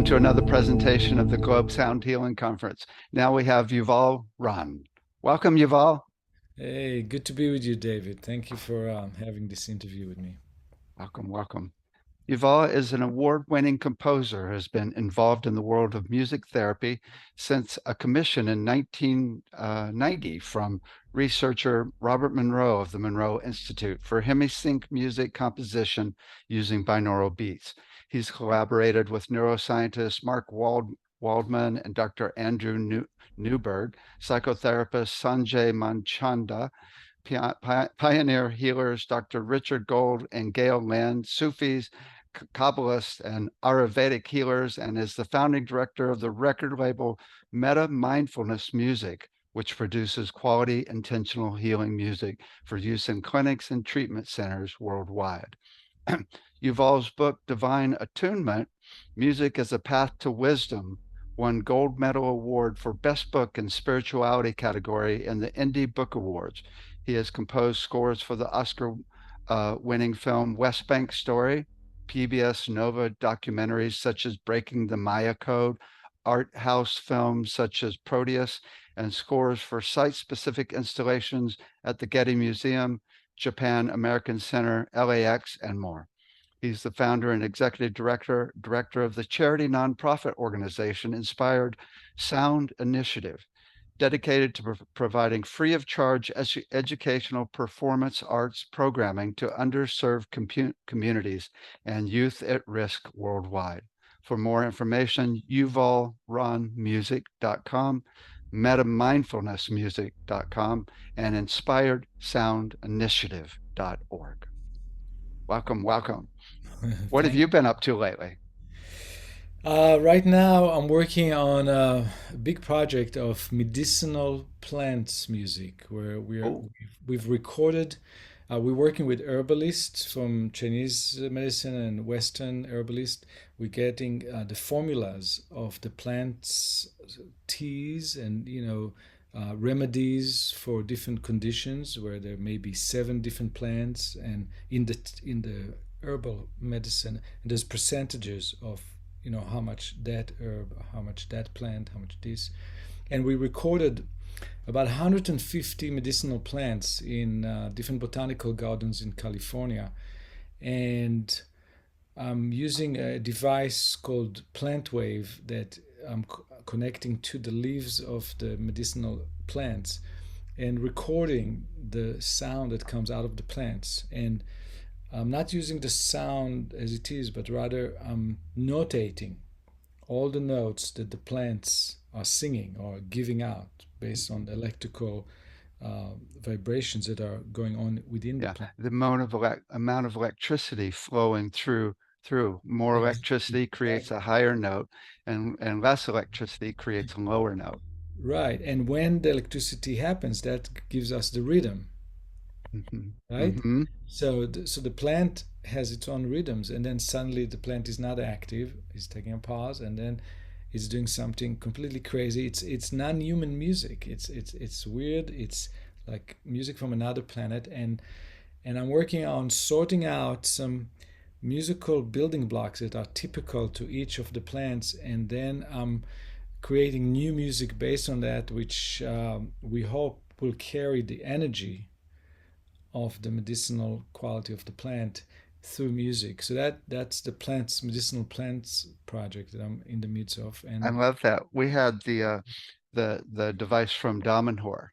Welcome to another presentation of the Globe Sound Healing Conference. Now we have Yuval Ron. Welcome, Yuval. Hey, good to be with you, David. Thank you for having this interview with me. Welcome, welcome. Yuval is an award-winning composer who has been involved in the world of music therapy since a commission in 1990 from researcher Robert Monroe of the Monroe Institute for hemisync music composition using binaural beats. He's collaborated with neuroscientist Waldman and Dr. Andrew Newberg, psychotherapist Sanjay Manchanda, pioneer healers Dr. Richard Gold and Gail Land, Sufis, Kabbalists, and Ayurvedic healers, and is the founding director of the record label Meta Mindfulness Music, which produces quality, intentional healing music for use in clinics and treatment centers worldwide. Yuval's book, Divine Attunement, Music as a Path to Wisdom, won Gold Medal Award for Best Book in Spirituality category in the Indie Book Awards. He has composed scores for the Oscar winning film West Bank Story, PBS Nova documentaries such as Breaking the Maya Code, art house films such as Proteus, and scores for site-specific installations at the Getty Museum, Japan American Center, LAX, and more. He's the founder and executive director of the charity nonprofit organization Inspired Sound Initiative, dedicated to providing free of charge educational performance arts programming to underserved communities and youth at risk worldwide. For more information, yuvalronmusic.com, metamindfulnessmusic.com, and inspiredsoundinitiative.org. Welcome, welcome. What have Thank you been up to lately? Right now, I'm working on a big project of medicinal plants music, where Oh, we've recorded. We're working with herbalists from Chinese medicine and Western herbalists. We're getting the formulas of the plants, teas, and remedies for different conditions, where there may be seven different plants, and in the herbal medicine, and there's percentages of how much that herb, how much that plant, how much this. And we recorded about 150 medicinal plants in different botanical gardens in California. And I'm using a device called Plant Wave that I'm connecting to the leaves of the medicinal plants and recording the sound that comes out of the plants. And I'm not using the sound as it is, but rather I'm notating all the notes that the plants are singing or giving out based on electrical vibrations that are going on within the yeah. plant. The amount of electricity flowing through. More electricity creates Exactly. a higher note, and less electricity creates a lower note. Right. And when the electricity happens, that gives us the rhythm, Hmm. right? Hmm. So the plant has its own rhythms, and then suddenly the plant is not active, it's taking a pause, and then it's doing something completely crazy. It's non-human music. It's weird. It's like music from another planet, and I'm working on sorting out some musical building blocks that are typical to each of the plants, and then I'm creating new music based on that, which we hope will carry the energy of the medicinal quality of the plant through music. So that's the plants medicinal plants project that I'm in the midst of. I And love that. We had the device from Damenhor,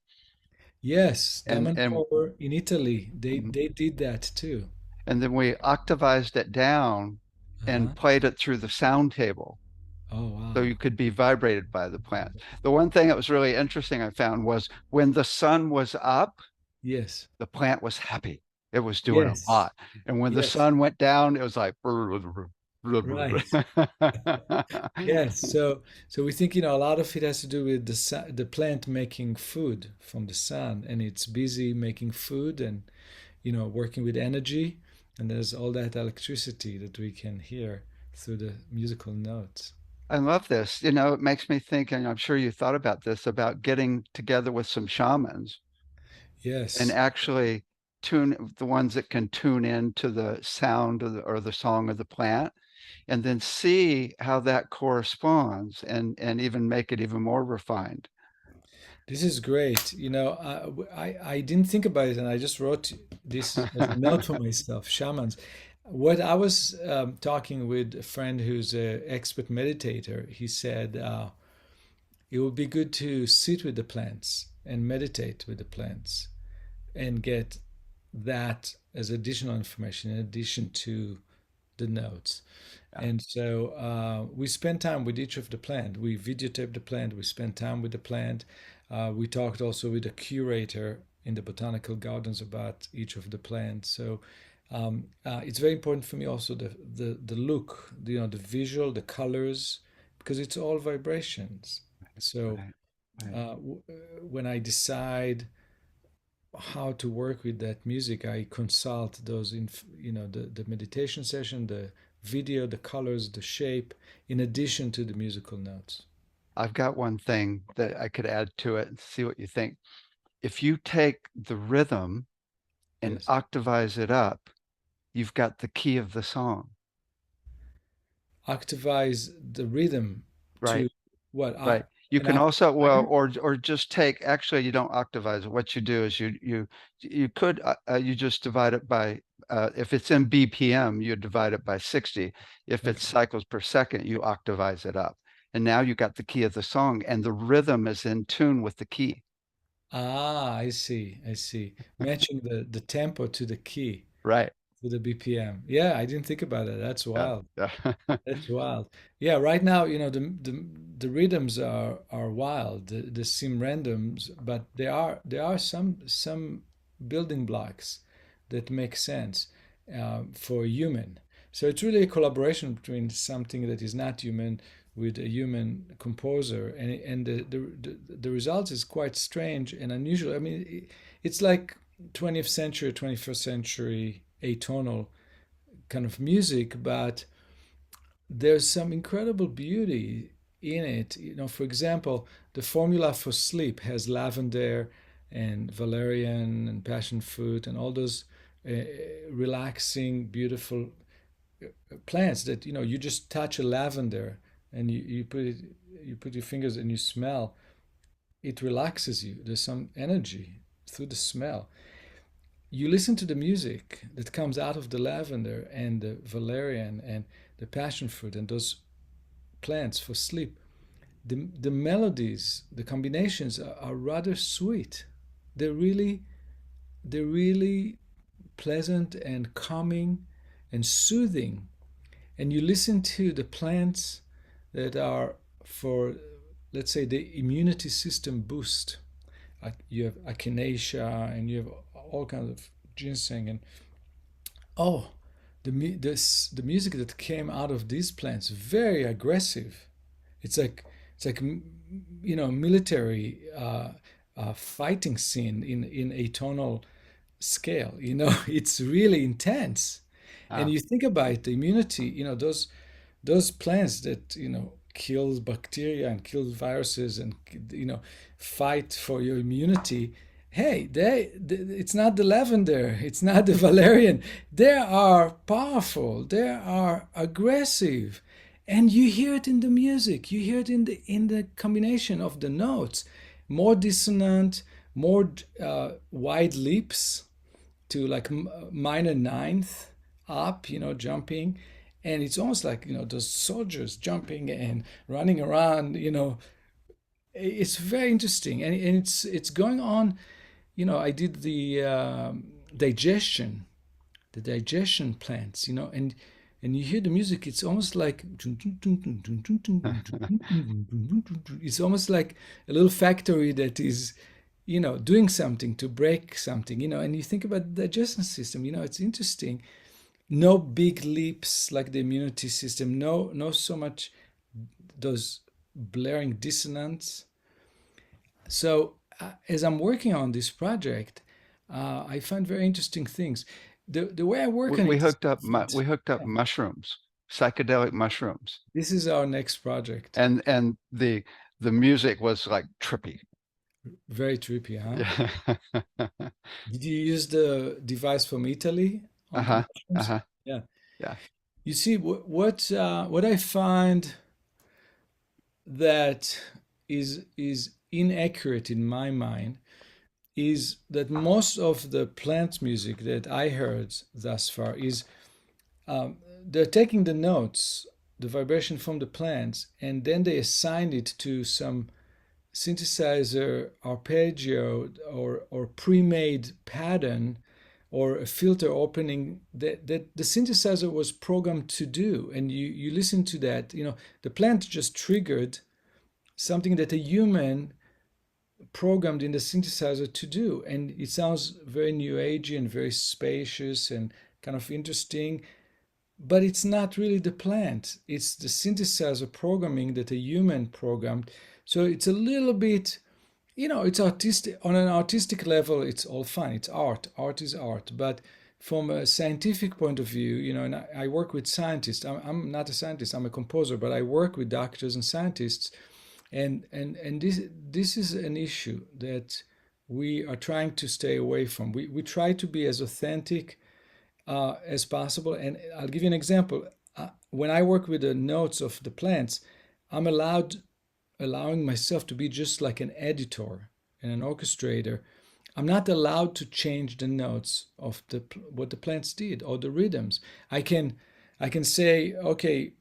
yes, and Damanhur in Italy, they mhm. they did that too. And then we octavized it down Uh-huh. and played it through the sound table, Oh so wow. you could be vibrated by the plant. The one thing that was really interesting I found was when the sun was up, Yes. the plant was happy. It was doing a Yes. lot. And when the Yes. sun went down, it was like, Right. Yes. So we think a lot of it has to do with the plant making food from the sun, and it's busy making food and working with energy, and there's all that electricity that we can hear through the musical notes. I love this. It makes me think, and I'm sure you thought about this, about getting together with some shamans and Yes. actually tune the ones that can tune in to the sound or the song of the plant. and then see how that corresponds and even make it even more refined. This is great. I didn't think about it, and I just wrote this as a note for myself. Shamans. What I was talking with a friend who's an expert meditator, he said it would be good to sit with the plants and meditate with the plants and get that as additional information in addition to the notes. Yeah. And so we spend time with each of the plant. We videotape the plant. We spend time with the plant. We talked also with a curator in the botanical gardens about each of the plants. So it's very important for me also the look, the visual, the colors, because it's all vibrations. So Right, right. when I decide how to work with that music, I consult those, the meditation session, the video, the colors, the shape, in addition to the musical notes. I've got one thing that I could add to it and see what you think. If you take the rhythm and Yes. octavize it up, you've got the key of the song. Octavize the rhythm Right, to what? right. You An can octave also, well, higher? or just take, actually you don't octavize it. What you do is you could you just divide it by if it's in BPM, you divide it by 60. If it's Okay. cycles per second, you octavize it up. And now you got the key of the song and the rhythm is in tune with the key. Ah, I see. I see. Matching the tempo to the key, Right. to the BPM. Yeah, I didn't think about it. That's Yeah. wild. Yeah. That's wild. Yeah, right now, the rhythms are wild. They seem randoms, but there are some building blocks that make sense for human. So it's really a collaboration between something that is not human with a human composer, and the result is quite strange and unusual. I mean, it's like 20th century, 21st century atonal kind of music, but there's some incredible beauty in it. For example, the formula for sleep has lavender and valerian and passion fruit and all those uh, relaxing, beautiful plants that you just touch a lavender and you put your fingers and you smell. It relaxes you. There's some energy through the smell. You listen to the music that comes out of the lavender and the valerian and the passion fruit and those plants for sleep. The melodies, the combinations are rather sweet. They're really they're really pleasant and calming and soothing. And you listen to the plants that are for, let's say, the immunity system boost. You have echinacea and you have all kinds of ginseng and oh, the music that came out of these plants very aggressive. It's like military fighting scene in a tonal scale. It's really intense. And Wow. you think about the immunity. Those plants that kill bacteria and kill viruses and fight for your immunity. Hey, it's not the lavender, it's not the valerian. They are powerful, they are aggressive, and you hear it in the music. You hear it in the combination of the notes, more dissonant, more wide leaps to like minor ninth up, jumping. And it's almost like, those soldiers jumping and running around, it's very interesting. And it's going on. I did digestion, the digestion plants, and you hear the music, it's almost like it's almost like a little factory that is doing something to break something, and you think about the digestion system, it's interesting. No big leaps like the immunity system, no so much those blaring dissonance. So as I'm working on this project, I find very interesting things. The way I We, work on we it is hooked up different. we hooked up Yeah. mushrooms, psychedelic mushrooms, This is our next project. and the music was like trippy. Very trippy, huh? Yeah. Did you use the device from Italy on the Uh-huh. mushrooms? Uh-huh. Yeah. Yeah. You see, what I find that is inaccurate in my mind is that most of the plant music that I heard thus far is um, they're taking the notes, the vibration from the plants, and then they assign it to some synthesizer arpeggio or pre-made pattern or a filter opening that the synthesizer was programmed to do. And you listen to that, the plant just triggered something that a human programmed in the synthesizer to do. And it sounds very new agey and very spacious and kind of interesting, but it's not really the plant. It's the synthesizer programming that a human programmed. So it's a little bit, it's artistic. On an artistic level, it's all fine. It's art. Art is art. But from a scientific point of view, and I work with scientists. I'm not a scientist. I'm a composer, but I work with doctors and scientists, and this is an issue that we are trying to stay away from. We try to be as authentic as possible. And I'll give you an example. When I work with the notes of the plants, I'm allowing myself to be just like an editor and an orchestrator. I'm not allowed to change the notes of what the plants did or the rhythms. I can say, okay,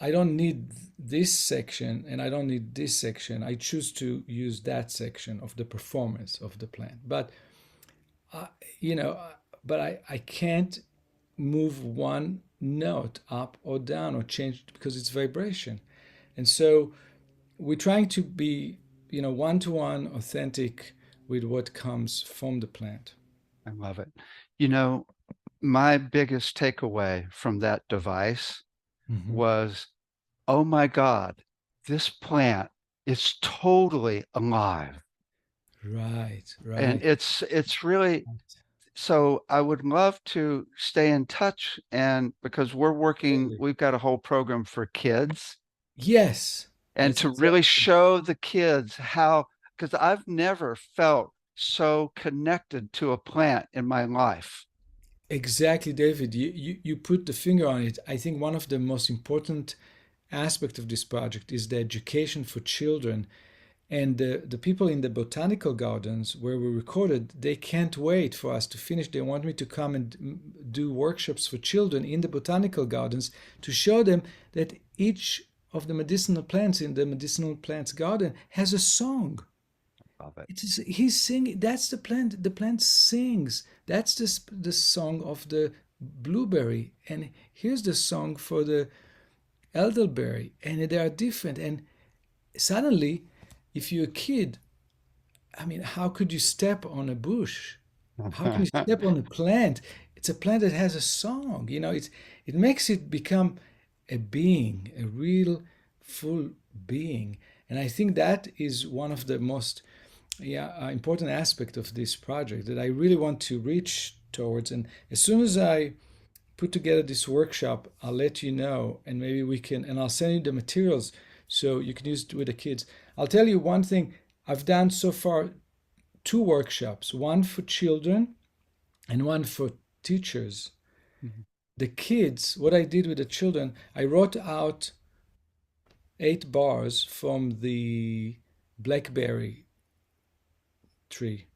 I don't need this section and I don't need this section. I choose to use that section of the performance of the plant. But uh, you know, but I can't move one note up or down or change it because it's vibration. And so we're trying to be, one to one authentic with what comes from the plant. I love it. You know, my biggest takeaway from that device Hmm. was, oh my God, this plant is totally alive. Right, And right. it's really, so I would love to stay in touch, and because Absolutely. we've got a whole program for kids, Yes, and that's to really exactly. show the kids how, because I've never felt so connected to a plant in my life. Exactly, David. You put the finger on it. I think one of the most important aspect of this project is the education for children. And the people in the botanical gardens where we recorded, they can't wait for us to finish. They want me to come and do workshops for children in the botanical gardens to show them that each of the medicinal plants in the medicinal plants garden has a song. Love it. It is he's singing. That's the plant. The plant sings. That's the song of the blueberry, and here's the song for the elderberry, and they are different. And suddenly, if you're a kid, I mean, how could you step on a bush? How can you step on a plant? It's a plant that has a song. It makes it become a being, a real full being. And I think that is one of the most important aspect of this project that I really want to reach towards. And as soon as I put together this workshop, I'll let you know, and maybe we can, and I'll send you the materials so you can use it with the kids. I'll tell you one thing. I've done so far two workshops, one for children and one for teachers. The kids, what I did with the children, I wrote out 8 bars from the blackberry tree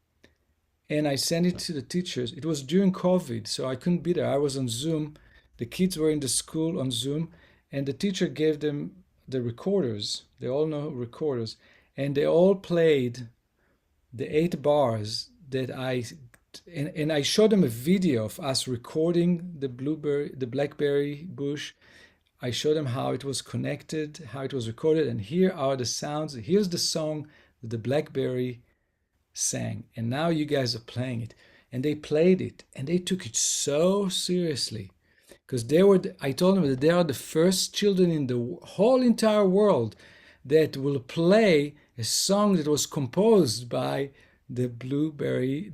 and I sent it to the teachers. It was during COVID, so I couldn't be there. I was on Zoom. The kids were in the school on Zoom, and the teacher gave them the recorders. They all know recorders, and they all played the 8 bars that and I showed them a video of us recording the blackberry bush. I showed them how it was connected, how it was recorded, and here are the sounds. Here's the song that the blackberry sang, and now you guys are playing it. And they played it, and they took it so seriously because I told them that they are the first children in the whole entire world that will play a song that was composed by the blackberry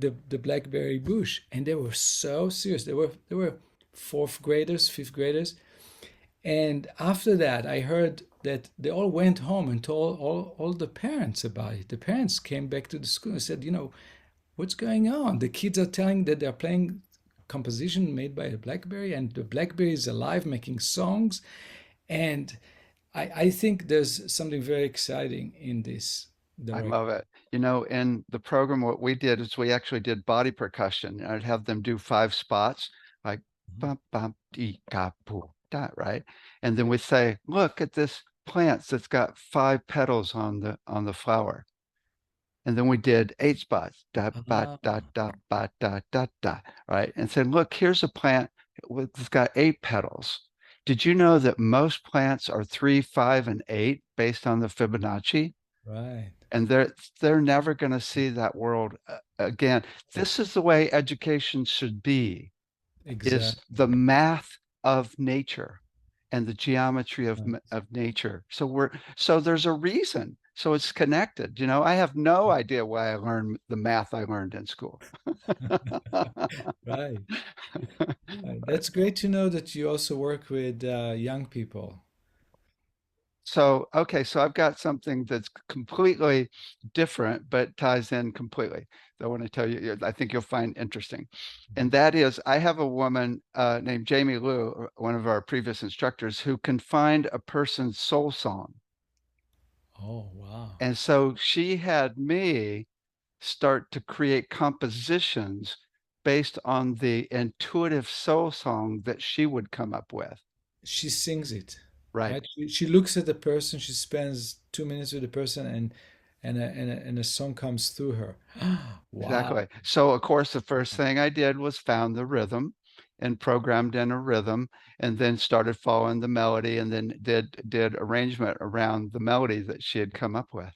bush. And they were so serious. They were fourth graders, fifth graders. And after that, I heard that they all went home and told all the parents about it. The parents came back to the school and said, what's going on? The kids are telling that they're playing composition made by a BlackBerry, and the BlackBerry is alive making songs. And I think there's something very exciting in this I direction. love it. You know, in the program, what we did is we actually did body percussion. I'd have them do 5 spots, like bump, bump, dee, ka, poo, da, right? And then Yeah. we say, look at this plant that's got 5 petals on the flower. And then we did 8 spots, da, ba, da, Ah, da, ba, da, da, da, right? And said, look, here's a plant it's got 8 petals. Did you know that most plants are 3, 5, and 8 based on the Fibonacci? right. And they're never going to see that world again. This is the way education should be, is Exactly. the math of nature and the geometry Right. of nature. So there's a reason. So it's connected. You know, I have no idea why I learned the math I learned in school. Right. Right. That's great to know that you also work with young people. So, okay, so I've got something that's completely different, but ties in completely. That I want to tell you, I think you'll find interesting. And Mhm. that is, I have a woman named Jamie Liu, one of our previous instructors, who can find a person's soul song. Oh, wow. And so she had me start to create compositions based on the intuitive soul song that she would come up with. She sings it, Right. right? She looks at the person, she spends 2 minutes with the person, and a song comes through her. Wow. Exactly. So, of course, the first thing I did was found the rhythm and programmed in a rhythm and then started following the melody and then did arrangement around the melody that she had come up with.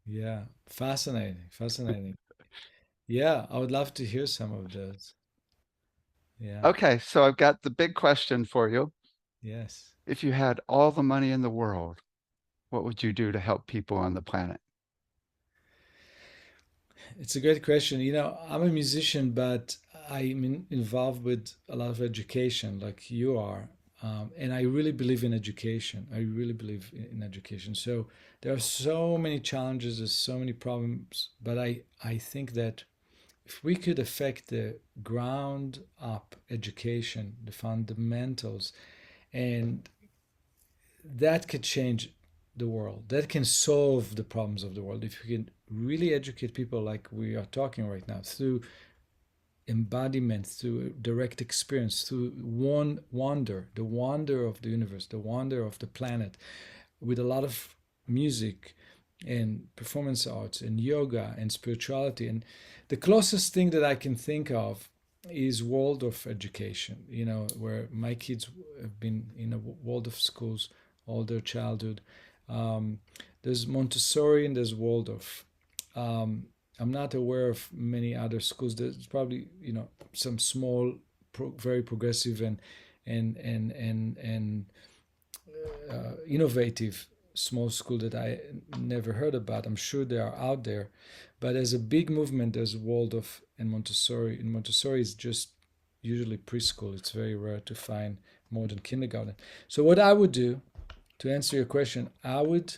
Yeah. Fascinating. Fascinating. Yeah, I would love to hear some of those. Yeah. Okay, so I've got the big question for you. Yes. If you had all the money in the world, what would you do to help people on the planet? It's a great question. I'm a musician, but I'm involved with a lot of education, like you are. And I really believe in education. I really believe in education. So there are so many challenges, there's so many problems, but I think that if we could affect the ground up education, the fundamentals, and that could change the world. That can solve the problems of the world. If we can really educate people like we are talking right now through embodiment, through direct experience, through one wonder, the wonder of the universe, the wonder of the planet, with a lot of music and performance arts and yoga and spirituality. And the closest thing that I can think of is Waldorf education, where my kids have been in a Waldorf schools all their childhood. Um, there's Montessori and there's Waldorf. Um, I'm not aware of many other schools. There's probably some small, very progressive and innovative small school that I never heard about. I'm sure they are out there, but as a big movement, there's Waldorf and Montessori. And Montessori is just usually preschool. It's very rare to find more than kindergarten. So what I would do to answer your question, I would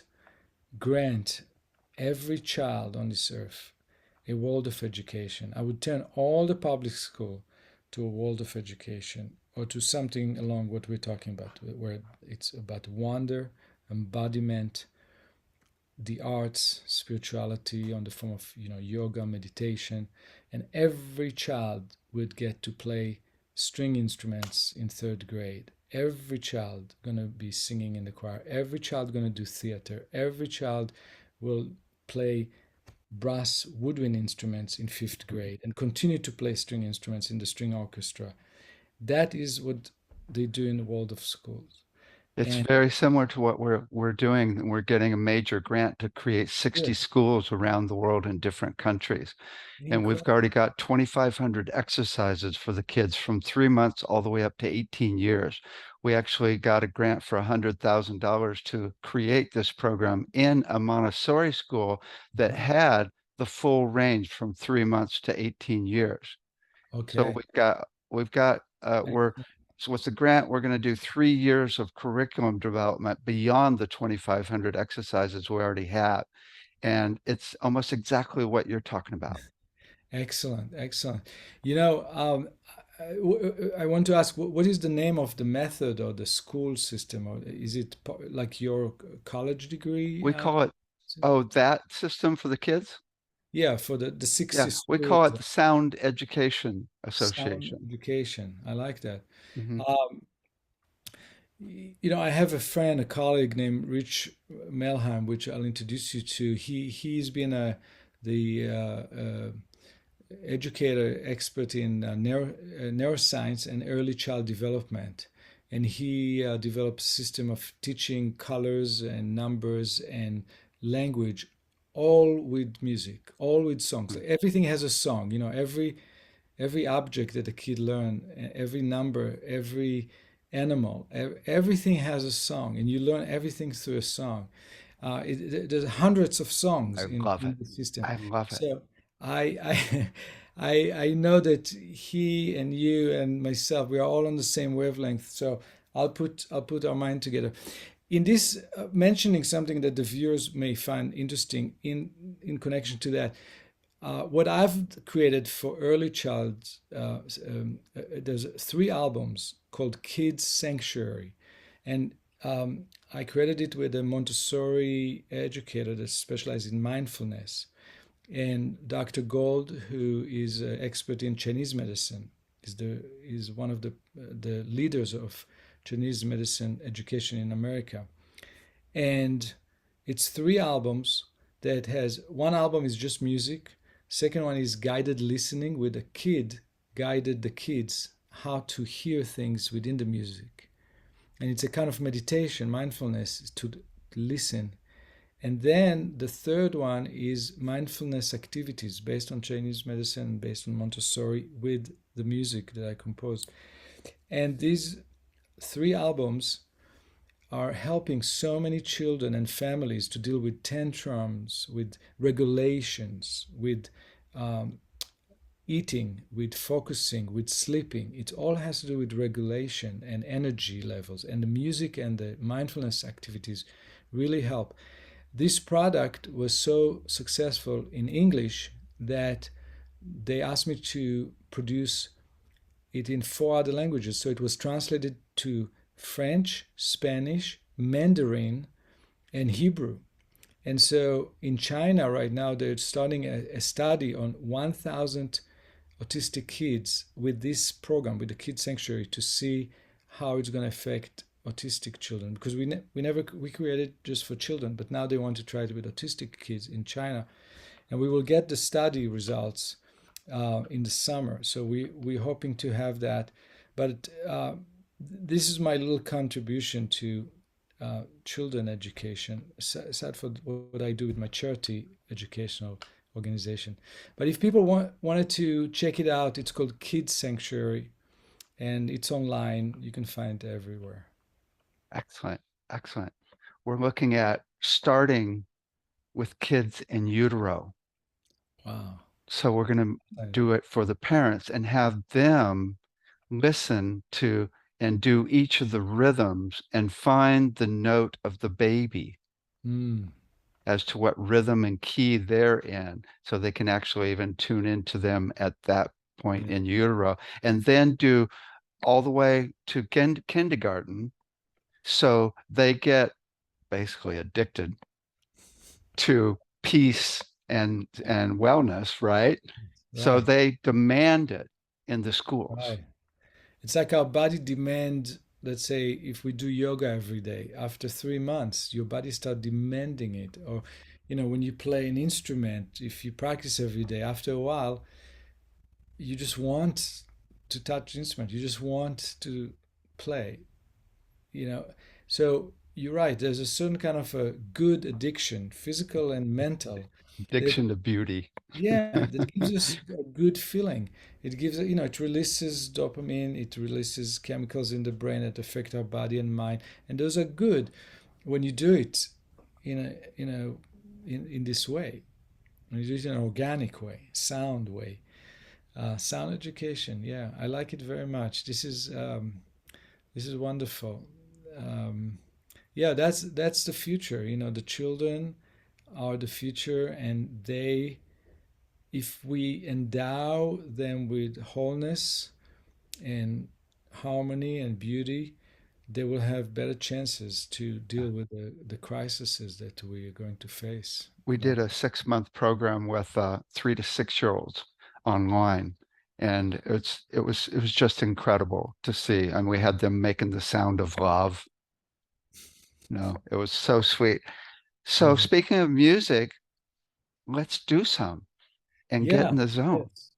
grant every child on this earth a world of education. I would turn all the public school to a world of education or to something along what we're talking about, where it's about wonder, embodiment, the arts, spirituality on the form of yoga, meditation, and every child would get to play string instruments in third grade. Every child gonna be singing in the choir. Every child gonna do theater. Every child will play brass woodwind instruments in fifth grade and continue to play string instruments in the string orchestra. That is what they do in the world of schools. It's And very similar to what we're doing. We're getting a major grant to create 60 good, schools around the world in different countries. And we've incredible. already got 2,500 exercises for the kids from 3 months all the way up to 18 years. We actually got a grant for $100,000 to create this program in a Montessori school that Wow. had the full range from 3 months to 18 years. So Okay. we're so with the grant, we're going to do 3 years of curriculum development beyond the 2,500 exercises we already have. And it's almost exactly what you're talking about. Excellent, excellent. You know, um, I want to ask, what is the name of the method or the school system, or is it like your college degree? We call it, oh, that system for the kids? Yeah, for the Yeah, 60 we call schools, it the Sound Education sound Association. education. I like that. Hmm. Um, I have a friend, a colleague named Rich Melheim, which I'll introduce you to. He's been the educator expert in neuroscience and early child development, and he developed a system of teaching colors and numbers and language, all with music, all with songs. Everything has a song. Every object that a kid learn, every number, every animal, everything has a song, and you learn everything through a song. There's hundreds of songs I in, love in it. the system. I love it. So I, I, I know that he and you and myself, we are all on the same wavelength. So I'll put our mind together. In this, mentioning something that the viewers may find interesting in connection to that, what I've created for early child, there's 3 albums called Kids Sanctuary, and I created it with a Montessori educator that specializes in mindfulness, and Dr. Gold, who is an expert in Chinese medicine, is one of the leaders of Chinese medicine education in America, and it's 3 albums that has one album is just music, second one is guided listening with a kid guided the kids how to hear things within the music, and it's a kind of meditation mindfulness to listen, and then the third one is mindfulness activities based on Chinese medicine, based on Montessori with the music that I composed, and these 3 albums are helping so many children and families to deal with tantrums, with regulations, with um, eating, with focusing, with sleeping. It all has to do with regulation and energy levels. And the music and the mindfulness activities really help. This product was so successful in English that they asked me to produce it in 4 other languages. So it was translated to French, Spanish, Mandarin, and Hebrew. And so in China right now, they're starting a study on 1,000 autistic kids with this program, with the Kids Sanctuary, to see how it's going to affect autistic children. Because we created just for children, but now they want to try it with autistic kids in China, and we will get the study results in the summer. So we're hoping to have that. But this is my little contribution to children education, aside from what I do with my charity educational organization. But if people wanted to check it out, it's called Kids Sanctuary, and it's online. You can find it everywhere. Excellent. Excellent. We're looking at starting with kids in utero. Wow. So we're going to do it for the parents and have them listen to and do each of the rhythms and find the note of the baby Mm, as to what rhythm and key they're in, so they can actually even tune into them at that point yeah. in utero, and then do all the way to kindergarten. So they get basically addicted to peace and wellness, right? So Right. they demand it in the schools. Right. It's like our body demand, let's say if we do yoga every day, after 3 months, your body start demanding it. Or, when you play an instrument, if you practice every day, after a while, you just want to touch the instrument. You just want to play, you know. So you're right, there's a certain kind of a good addiction, physical and mental, that Addiction to beauty. yeah, that gives us a good feeling. It gives, it releases dopamine, it releases chemicals in the brain that affect our body and mind, and those are good when you do it in this way. When you do it in an organic way, sound way, sound education. Yeah, I like it very much. This is wonderful. Um, yeah, that's the future. The children are the future, and if we endow them with wholeness, and harmony and beauty, they will have better chances to deal with the crises that we are going to face. We Like, did a 6 month program with 3 to 6 year olds online, and it was just incredible to see. And we had them making the sound of love. It was so sweet. So yeah. speaking of music, let's do some and get Yeah, in the zone. yes.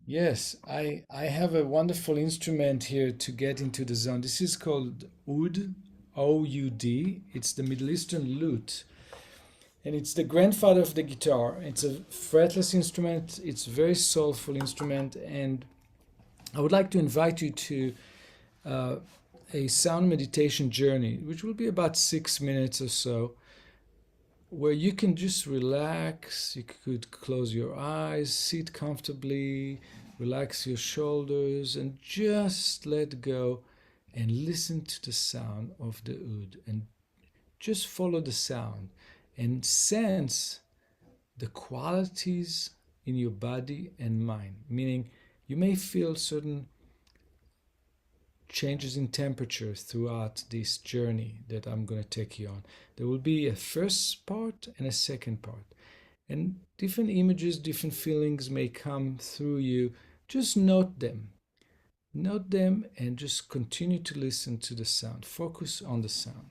Yes, I have a wonderful instrument here to get into the zone. This is called oud, O-U-D. It's the Middle Eastern lute, and it's the grandfather of the guitar. It's a fretless instrument. It's a very soulful instrument, and I would like to invite you to uh, a sound meditation journey, which will be about 6 minutes or so, where you can just relax. You could close your eyes, sit comfortably, relax your shoulders, and just let go and listen to the sound of the oud and just follow the sound and sense the qualities in your body and mind. Meaning, you may feel certain changes in temperature throughout this journey that I'm going to take you on. There will be a first part and a second part. And different images, different feelings may come through you. Just note them. Note them and just continue to listen to the sound. Focus on the sound.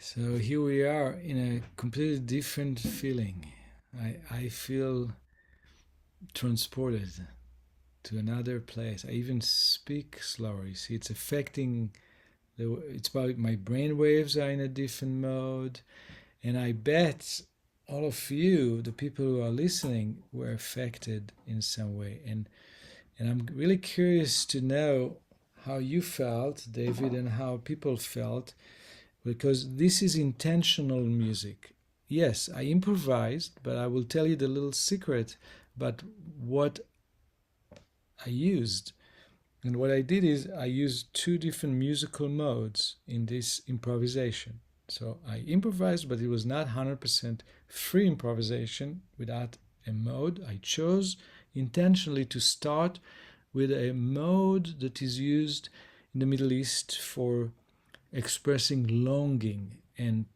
So here we are in a completely different feeling. I feel transported to another place. I even speak slower. You see, it's affecting it's about my brain waves are in a different mode. And I bet all of you, the people who are listening, were affected in some way. And I'm really curious to know how you felt, David, and how people felt, because this is intentional music. Yes, I improvised, but I will tell you the little secret about what I used. And what I did is I used two different musical modes in this improvisation. So I improvised, but it was not 100% free improvisation without a mode. I chose intentionally to start with a mode that is used in the Middle East for expressing longing and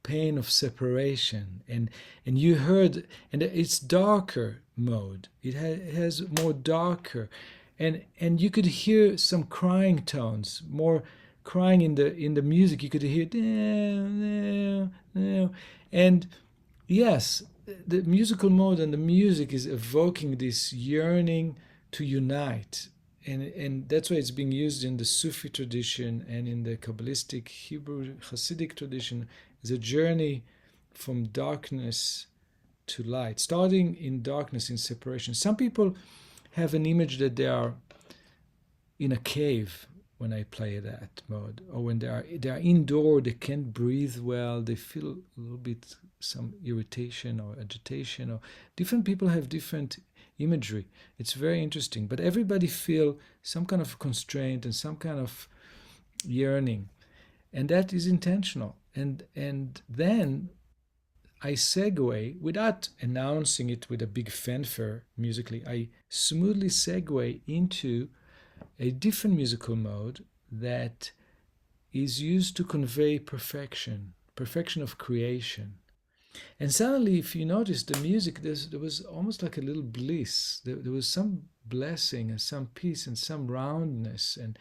pain of separation. And you heard, and it's darker mode. It has more darker, and you could hear some crying tones, more crying in the music. You could hear and yes, the musical mode and the music is evoking this yearning to unite. And that's why it's being used in the Sufi tradition and in the Kabbalistic Hebrew Hasidic tradition as a journey from darkness to light, starting in darkness, in separation. Some people have an image that they are in a cave when I play that mode, or when they are indoor, they can't breathe well, they feel a little bit some irritation or agitation, or different people have different imagery. It's very interesting, but everybody feel some kind of constraint and some kind of yearning, and that is intentional. And then I segue without announcing it with a big fanfare musically. I smoothly segue into a different musical mode that is used to convey perfection, perfection of creation. And suddenly, if you notice the music, there was almost like a little bliss. There was some blessing and some peace and some roundness and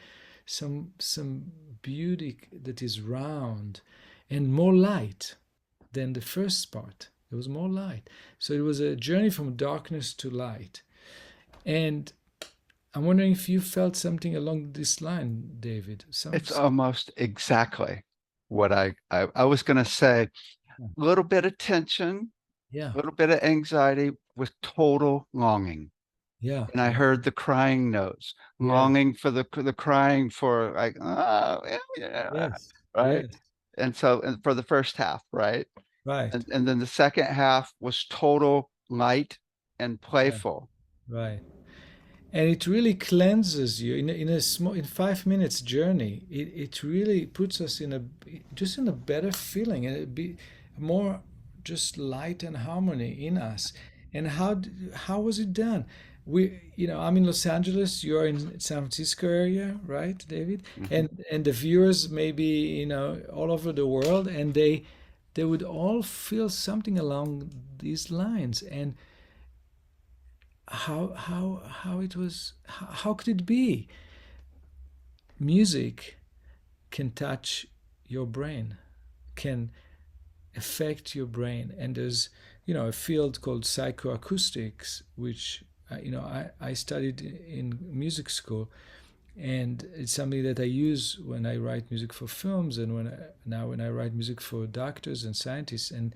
some beauty that is round and more light than the first part. There was more light. So it was a journey from darkness to light. And I'm wondering if you felt something along this line, David. It's almost exactly what I was going to say. A little bit of tension, Yeah, a little bit of anxiety with total longing. yeah, And I heard the crying notes, yeah, longing for the crying for like, oh, yeah, yes, right? yes, And so, and for the first half, right? right, And then the second half was total light and right, playful. right. And it really cleanses you in a small in 5 minutes journey. It really puts us in a just in a better feeling and it be more just light and harmony in us. And how was it done? I'm in Los Angeles, you're in San Francisco area, right, David? Mhm. And the viewers maybe all over the world, and they would all feel something along these lines. And how it was, how could it be? Music can touch your brain, can affect your brain. And there's a field called psychoacoustics, which I studied in music school, and it's something that I use when I write music for films, and when I write music for doctors and scientists. And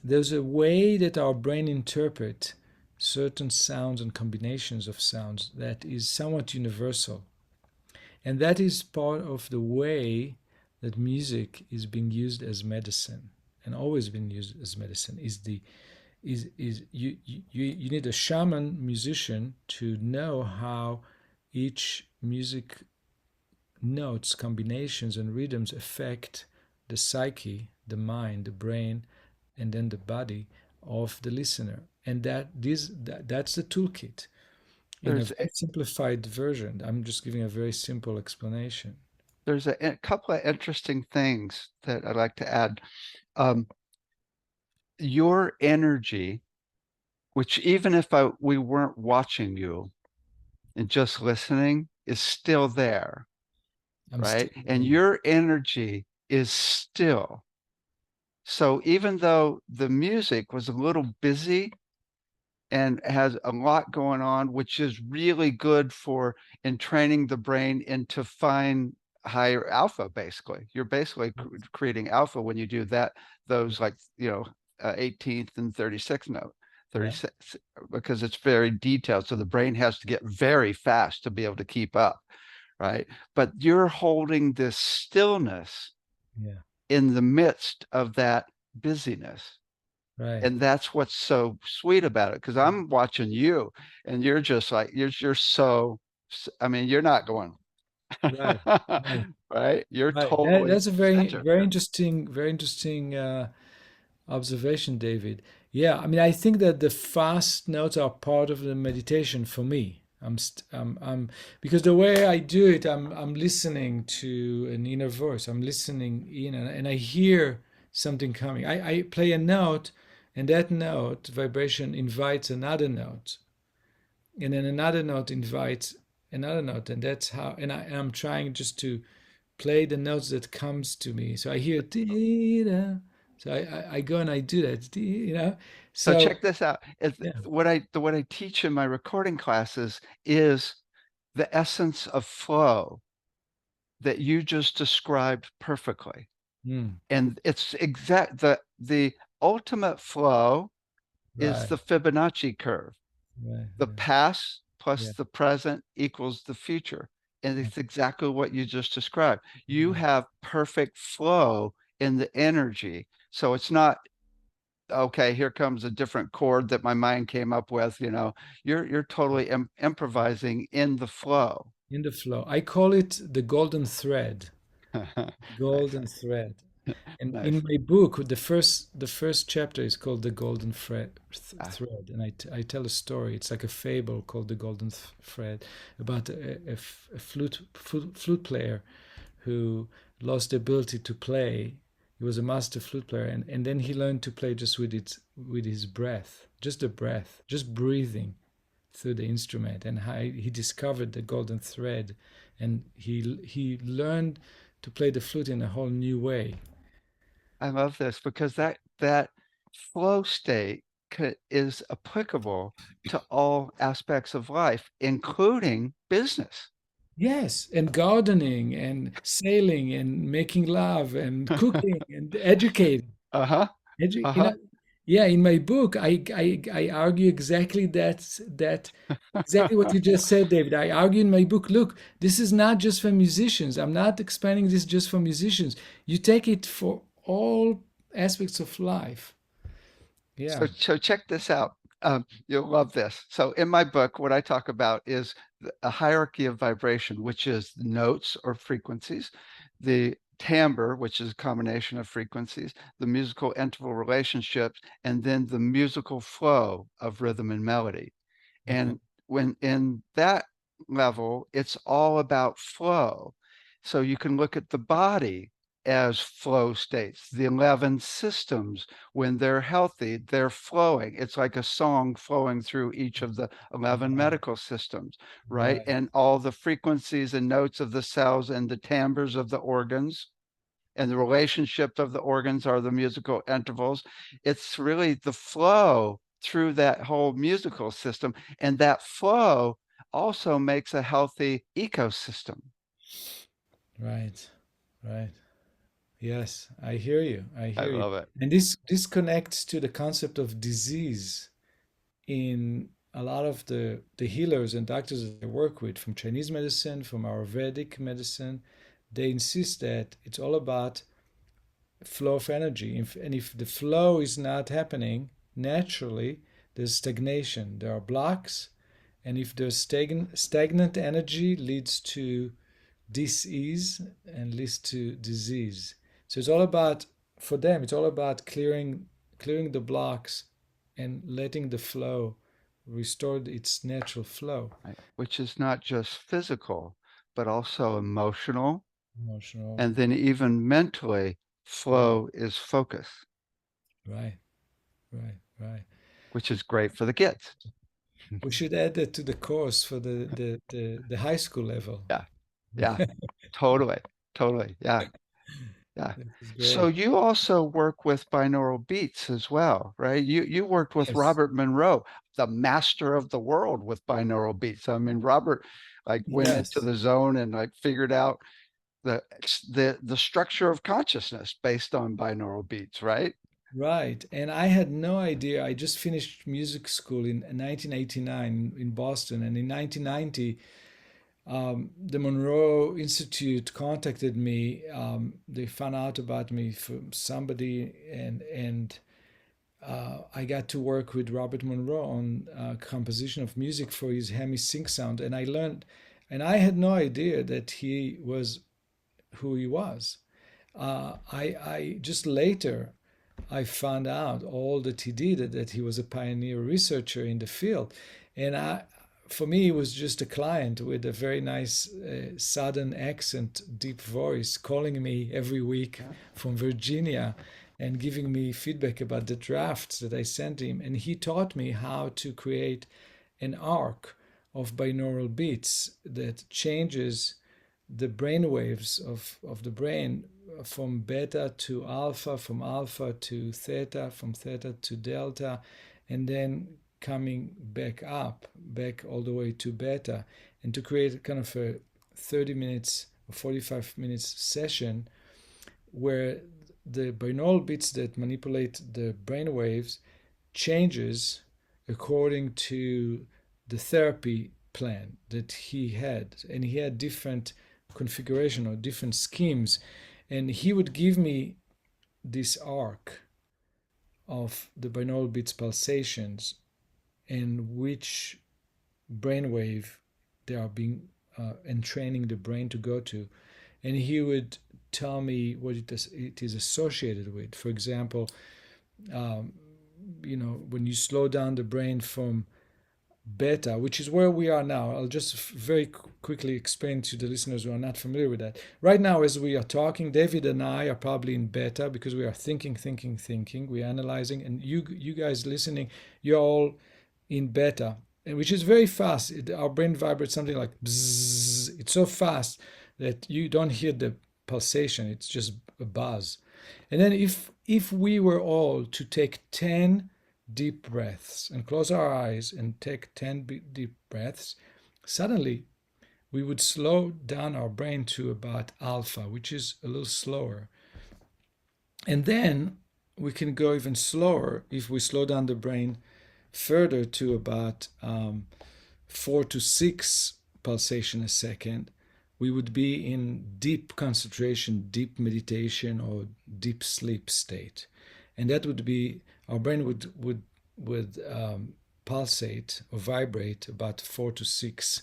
there's a way that our brain interpret certain sounds and combinations of sounds that is somewhat universal. And that is part of the way that music is being used as medicine and always been used as medicine is you need a shaman musician to know how each music notes, combinations, and rhythms affect the psyche, the mind, the brain, and then the body of the listener. And that's the toolkit in a There's very simplified version. I'm just giving a very simple explanation. there's a couple of interesting things that I'd like to add. Um, your energy, which even if we weren't watching you and just listening, is still there, I'm right? still And your energy is still. So even though the music was a little busy and has a lot going on, which is really good for in training the brain into fine higher alpha. Basically, you're basically creating alpha when you do that. Those like 18th and 36th note, Yeah. 36, because it's very detailed. So the brain has to get very fast to be able to keep up, right? But you're holding this stillness Yeah. in the midst of that busyness, Right. and that's what's so sweet about it, because I'm watching you and you're just like you're so, I mean, you're not going Right. Right. right, you're Right. totally That's a center. very interesting observation, David. Yeah, I mean, I think that the fast notes are part of the meditation for me. Because the way I do it, I'm listening to an inner voice. I'm listening in, and I hear something coming. I play a note, and that note vibration invites another note, and then another note invites another note, and that's how. And I'm trying just to play the notes that comes to me. So I hear dee-da. So I go and I do that, So So check this out. yeah. What I teach in my recording classes is the essence of flow that you just described perfectly. Mm, And it's exact the ultimate flow is right, the Fibonacci curve. right, The right. past plus Yeah, the present equals the future. And yeah, it's exactly what you just described. You yeah. have perfect flow in the energy. So it's not, okay, here comes a different chord that my mind came up with, you're totally improvising in the flow. In the flow. I call it the golden thread. Nice, Golden thread. And in nice. my book, the first chapter is called the golden Ah, thread, and I tell a story. It's like a fable called the golden thread about a flute player who lost the ability to play. He was a master flute player, and then he learned to play just with his breath, just the breath, just breathing through the instrument, and how he discovered the golden thread, and he learned to play the flute in a whole new way. I love this because that flow state is applicable to all aspects of life, including business. Yes, and gardening and sailing and making love and cooking and educating. Uh-huh. Edu- you Uh-huh. know, yeah, in my book, I argue exactly that exactly what you just said, David. I argue in my book, look, this is not just for musicians. I'm not expanding this just for musicians. You take it for all aspects of life. So, Yeah. so check this out. You'll love this. So, in my book, what I talk about is a hierarchy of vibration, which is the notes or frequencies, the timbre, which is a combination of frequencies, the musical interval relationships, and then the musical flow of rhythm and melody. Okay. And when in that level, it's all about flow. So you can look at the body as flow states. The 11 systems, when they're healthy, they're flowing. It's like a song flowing through each of the 11 Right. medical systems, right? Right. And all the frequencies and notes of the cells and the timbres of the organs and the relationship of the organs are the musical intervals. It's really the flow through that whole musical system. And that flow also makes a healthy ecosystem. Right. Right. Yes, I hear you. I I hear you. love it. And this connects to the concept of disease in a lot of the healers and doctors that I work with, from Chinese medicine, from Ayurvedic medicine. They insist that it's all about flow of energy. And if the flow is not happening naturally, there's stagnation. There are blocks. And if there's stagnant energy leads to dis-ease and leads to disease. So it's all about, for them, it's all about clearing the blocks and letting the flow restore its natural flow. Right? Which is not just physical, but also emotional. Emotional. And then even mentally, Right, flow is focus, right, right, right. which is great for the kids. We should add that to the course for the high school level. Yeah. Yeah. Totally. Totally. Yeah. Yeah. This is So great. you also work with binaural beats as well, right? You worked with Yes. Robert Monroe, the master of the world with binaural beats. I mean, Robert like went into Yes. the zone and like figured out the structure of consciousness based on binaural beats, right? Right. And I had no idea. I just finished music school in 1989 in Boston. And in 1990, the Monroe Institute contacted me. They found out about me from somebody, and I got to work with Robert Monroe on composition of music for his Hemi Sync sound. And I learned, and I had no idea that he was who he was. I just later I found out all that he did, that he was a pioneer researcher in the field. And for me, he was just a client with a very nice southern accent, deep voice, calling me every week from Virginia and giving me feedback about the drafts that I sent him. And he taught me how to create an arc of binaural beats that changes the brain waves of the brain from beta to alpha, from alpha to theta, from theta to delta, and then coming back up, back all the way to beta, and to create kind of a 30 minutes or 45 minutes session where the binaural beats that manipulate the brain waves changes according to the therapy plan that he had, and he had different configuration or different schemes, and he would give me this arc of the binaural beats pulsations and which brainwave they are being entraining the brain to go to, and he would tell me what it is associated with. For example, um, when you slow down the brain from beta, which is where we are now. I'll just very quickly explain to the listeners who are not familiar with that. Right now, as we are talking, David and I are probably in beta because we are thinking, thinking, thinking. We're analyzing, and you guys listening, you're all in beta, and which is very fast. Our brain vibrates something like bzzz. It's so fast that you don't hear the pulsation. It's just a buzz. And then if we were all to take 10 deep breaths and close our eyes and take 10 deep breaths, suddenly we would slow down our brain to about alpha, which is a little slower. And then we can go even slower if we slow down the brain further to about 4 to 6 pulsation a second. We would be in deep concentration, deep meditation, or deep sleep state, and that would be our brain would pulsate or vibrate about 4 to 6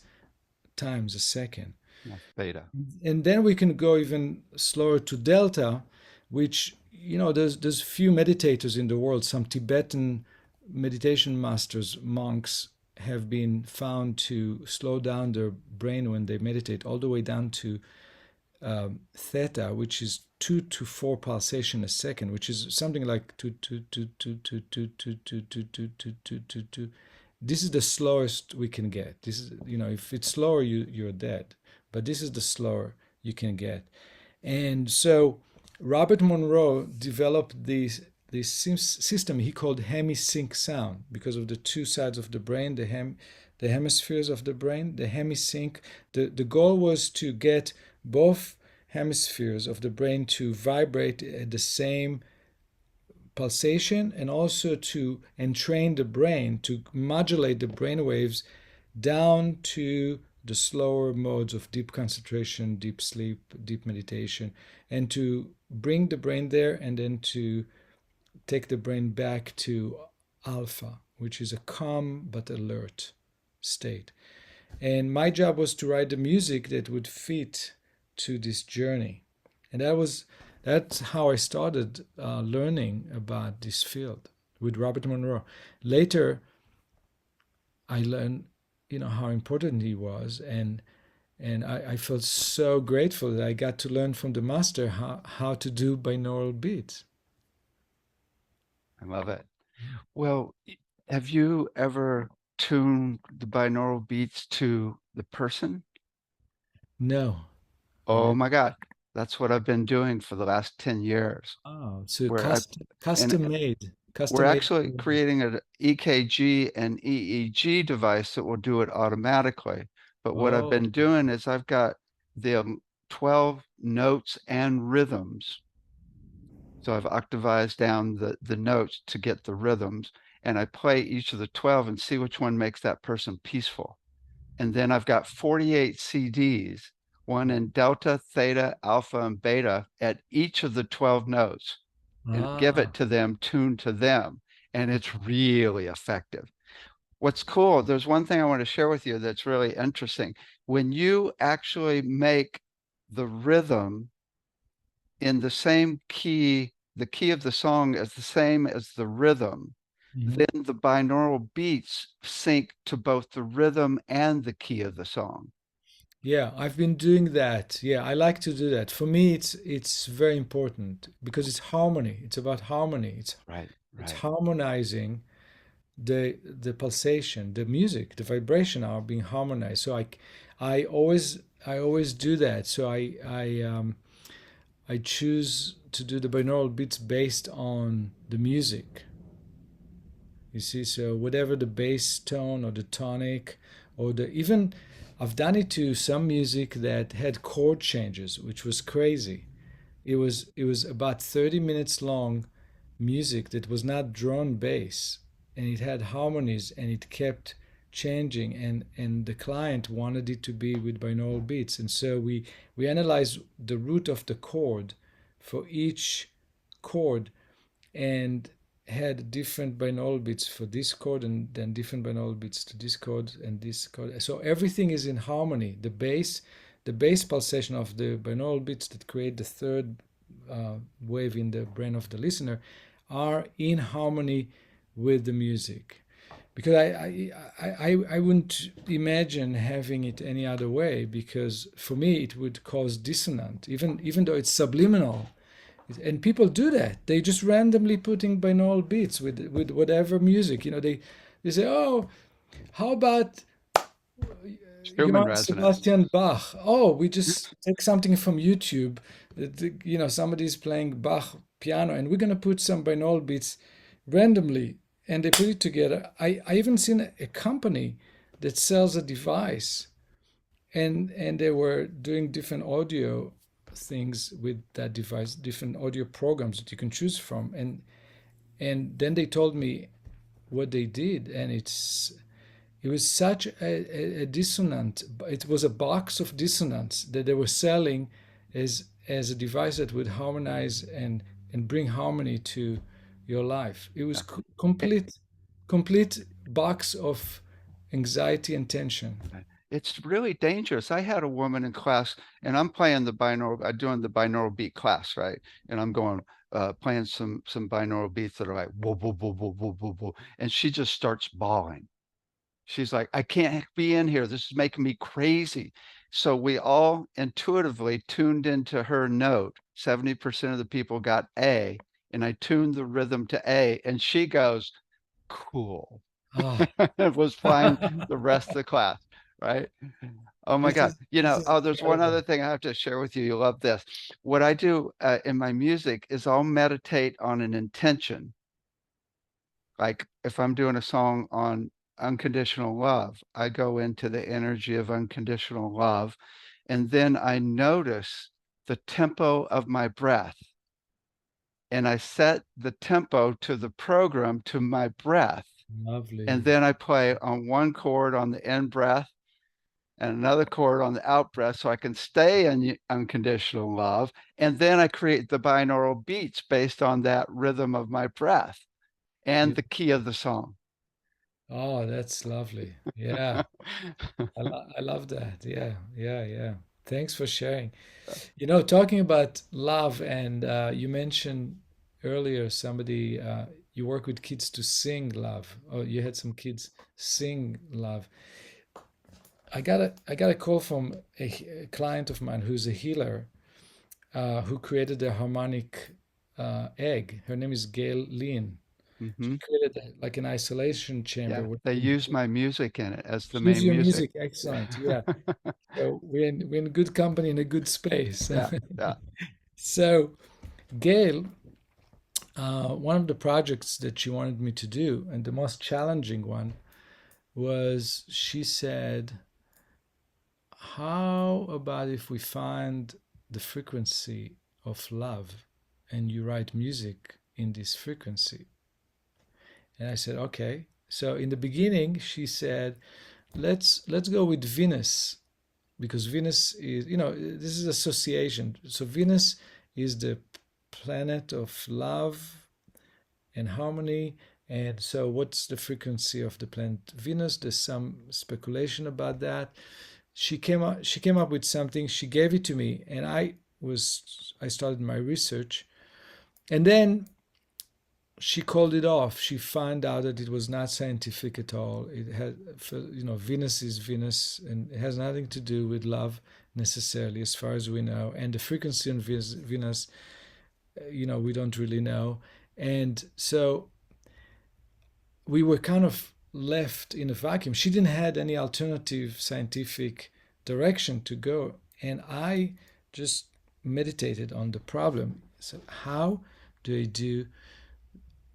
times a second. Yeah, theta. And then we can go even slower to delta, which there's few meditators in the world. Some Tibetan meditation masters, monks, have been found to slow down their brain when they meditate all the way down to theta, which is 2 to 4 pulsation a second, which is something like two. This is the slowest we can get. This is, if it's slower, you're dead. But this is the slower you can get. And so Robert Monroe developed this system he called hemisync sound because of the two sides of the brain, the hemispheres of the brain, the hemisync. The goal was to get both hemispheres of the brain to vibrate at the same pulsation and also to entrain the brain to modulate the brain waves down to the slower modes of deep concentration, deep sleep, deep meditation, and to bring the brain there and then to take the brain back to alpha, which is a calm but alert state. And my job was to write the music that would fit to this journey. And that's how I started learning about this field with Robert Monroe. Later, I learned, how important he was, and I felt so grateful that I got to learn from the master how to do binaural beats. I love it. Well, have you ever tuned the binaural beats to the person? No, I Oh never. my God. That's what I've been doing for the last 10 years. Oh, so Where I and we're custom made. actually creating an EKG and EEG device that will do it automatically. But what I've Oh, been doing is I've got the 12 notes and rhythms. So I've octavized down the notes to get the rhythms, and I play each of the 12 and see which one makes that person peaceful. And then I've got 48 CDs, one in delta, theta, alpha, and beta at each of the 12 notes, and give ah, it to them, tuned to them. And it's really effective. What's cool, there's one thing I want to share with you that's really interesting. When you actually make the rhythm in the same key, the key of the song is the same as the rhythm, mhm. then the binaural beats sync to both the rhythm and the key of the song. Yeah, I've been doing that. Yeah, I like to do that. For me, it's very important because it's harmony. It's about harmony. Right, It's right. harmonizing the pulsation, the music, the vibration are being harmonized. So I always do that. So I choose to do the binaural beats based on the music. You see, so whatever the bass tone or the tonic or the even I've done it to some music that had chord changes, which was crazy. It was about 30 minutes long music that was not drone bass, and it had harmonies and it kept changing, and the client wanted it to be with binaural beats, and so we analyzed the root of the chord for each chord, and had different binaural beats for this chord and then different binaural beats to this chord and this chord. So everything is in harmony. The bass pulsation of the binaural beats that create the third wave in the brain of the listener are in harmony with the music. Because I wouldn't imagine having it any other way, because for me it would cause dissonance, even though it's subliminal, and people do that. They just randomly putting binaural beats with whatever music. They say, "Oh, how about Human Johann resonance. Sebastian Bach? Oh, we just take something from YouTube. Somebody's playing Bach piano, and we're gonna put some binaural beats randomly, and they put it together." I even seen a company that sells a device, and they were doing different audio things with that device, different audio programs that you can choose from, and then they told me what they did, and it was such a dissonant. It was a box of dissonance that they were selling as a device that would harmonize and bring harmony to your life. It was It, complete box of anxiety and tension. it's really dangerous. I had a woman in class, and I'm playing the binaural, I'm doing the binaural beat class, right? And I'm going, playing some binaural beats that are like whoa, whoa, whoa, whoa, whoa, whoa, whoa. And she just starts bawling. She's like, I can't be in here. This is making me crazy. So we all intuitively tuned into her note. 70% of the people got A, and I tuned the rhythm to A, and she goes, cool. Ah. It was fine the rest of the class, right? Oh my God. This is There's one incredible. other thing I have to share with you. You love this. What I do in my music is I'll meditate on an intention. Like if I'm doing a song on unconditional love, I go into the energy of unconditional love. And then I notice the tempo of my breath. And I set the tempo to the program to my breath. And Lovely. then I play on one chord on the in breath and another chord on the out breath so I can stay in unconditional love. And then I create the binaural beats based on that rhythm of my breath and Beautiful. the key of the song. Oh, that's lovely. Yeah. I love that. Yeah, yeah, yeah. Thanks for sharing. Talking about love, and you mentioned earlier somebody, you work with kids to sing love, or you had some kids sing love. I got a call from a client of mine who's a healer, who created a harmonic egg. Her name is Gail Lean, She Hmm. created like an isolation Yeah, chamber where they you can use my music in it as the choose main your music. music. Excellent. Yeah. So we're in good company in a good space. Yeah, yeah. So Gail, one of the projects that she wanted me to do, and the most challenging one, was she said, how about if we find the frequency of love and you write music in this frequency? And I said, okay. So in the beginning, she said, let's go with Venus, because Venus is, this is association. So Venus is the planet of love and harmony. And so, what's the frequency of the planet Venus? There's some speculation about that. She came up with something. She gave it to me, and I started my research, and then she called it off. She found out that it was not scientific at all. It had, Venus is Venus, and it has nothing to do with love necessarily, as far as we know. And the frequency on Venus, we don't really know. And so we were kind of left in a vacuum. She didn't had any alternative scientific direction to go, and I just meditated on the problem. So how do I do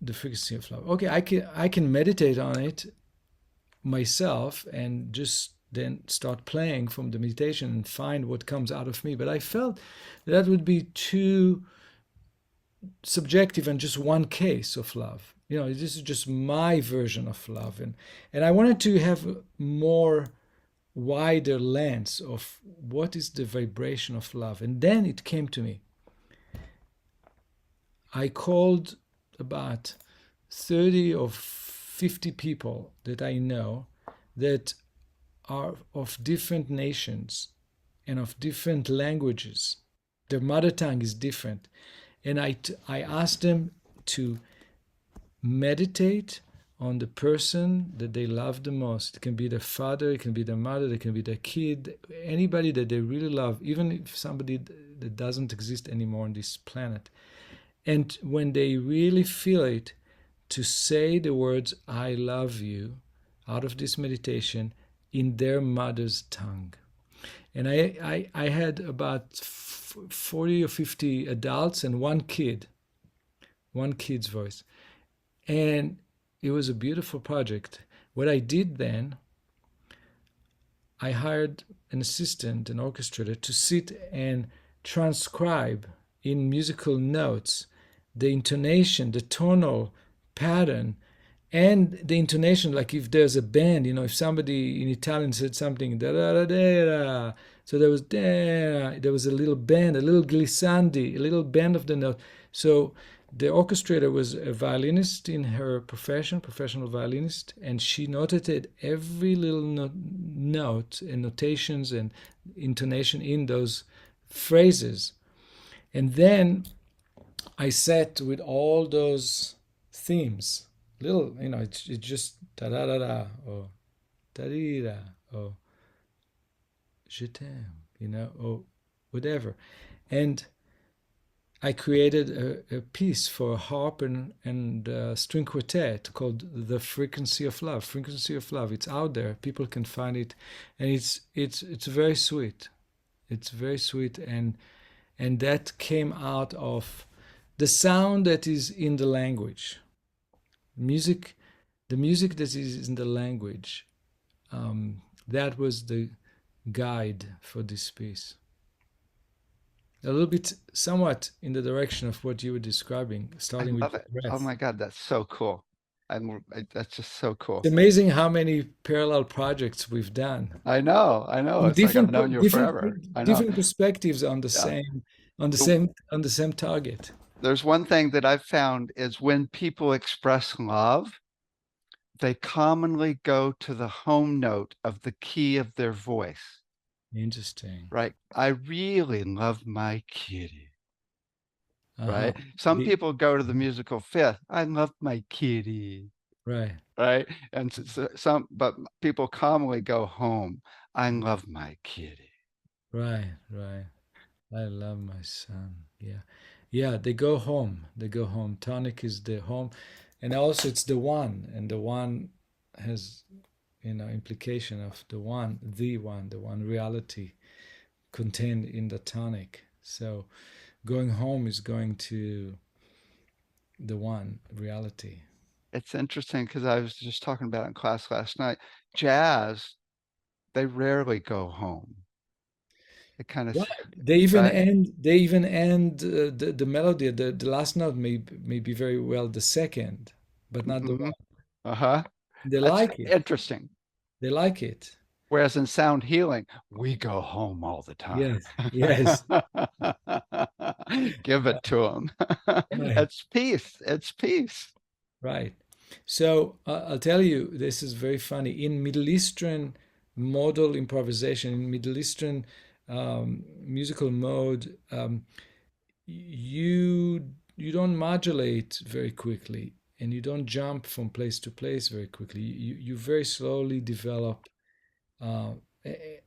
the frequency of love? Okay, I can meditate on it myself and just then start playing from the meditation and find what comes out of me. But I felt that would be too subjective and just one case of love. This is just my version of love, and I wanted to have a more wider lens of what is the vibration of love. And then it came to me. I called about 30 or 50 people that I know that are of different nations and of different languages. Their mother tongue is different. And I asked them to meditate on the person that they love the most. It can be their father, it can be their mother, it can be their kid, anybody that they really love, even if somebody that doesn't exist anymore on this planet. And when they really feel it, to say the words, I love you, out of this meditation in their mother's tongue. And I had about 40 or 50 adults and one kid's voice. And it was a beautiful project. What I did then, I hired an assistant, an orchestrator, to sit and transcribe in musical notes the intonation, the tonal pattern, and the intonation. Like if there's a bend, if somebody in Italian said something, da da da da, so there was a little bend, a little glissandi, a little bend of the note. So the orchestrator was a violinist in her profession, professional violinist, and she noted every little note and notations and intonation in those phrases. And then I sat with all those themes. Little, it's just da da da da, or da di da, or je t'aime, or whatever. And I created a piece for a harp and string quartet called "The Frequency of Love." Frequency of Love. It's out there. People can find it, and it's very sweet. It's very sweet, and that came out of the sound that is in the language. Music, the music that is in the language. That was the guide for this piece. A little bit, somewhat in the direction of what you were describing, I starting with love your it. Oh breath. my God, that's so cool. That's just so cool. It's amazing how many parallel projects we've done. I know. And It's like I've different known you forever. I know. different perspectives on the Yeah. same The- target. There's one thing that I've found is when people express love, they commonly go to the home note of the key of their voice, Interesting. right? I really love my kitty, Uh-huh. right? Some The- people go to the musical fifth. I love my kitty, right, right? And but people commonly go home. I love my kitty. right. I love my son. Yeah. Yeah, they go home. They go home. Tonic is the home. And also it's the one, and the one has, implication of the one reality contained in the tonic. So going home is going to the one reality. It's interesting because I was just talking about it in class last night. Jazz, they rarely go home. It kind of, Right. right? They even end the melody. The last note may be very well the second, but not the Hmm. one. Uh-huh. They That's like it. interesting. They like it. Whereas in sound healing, we go home all the time. Yes. Yes. Give it to them. Right. It's peace. It's peace. Right. So I'll tell you, this is very funny. In Middle Eastern modal improvisation, in Middle Eastern musical mode, you don't modulate very quickly, and you don't jump from place to place very quickly. You very slowly develop, uh,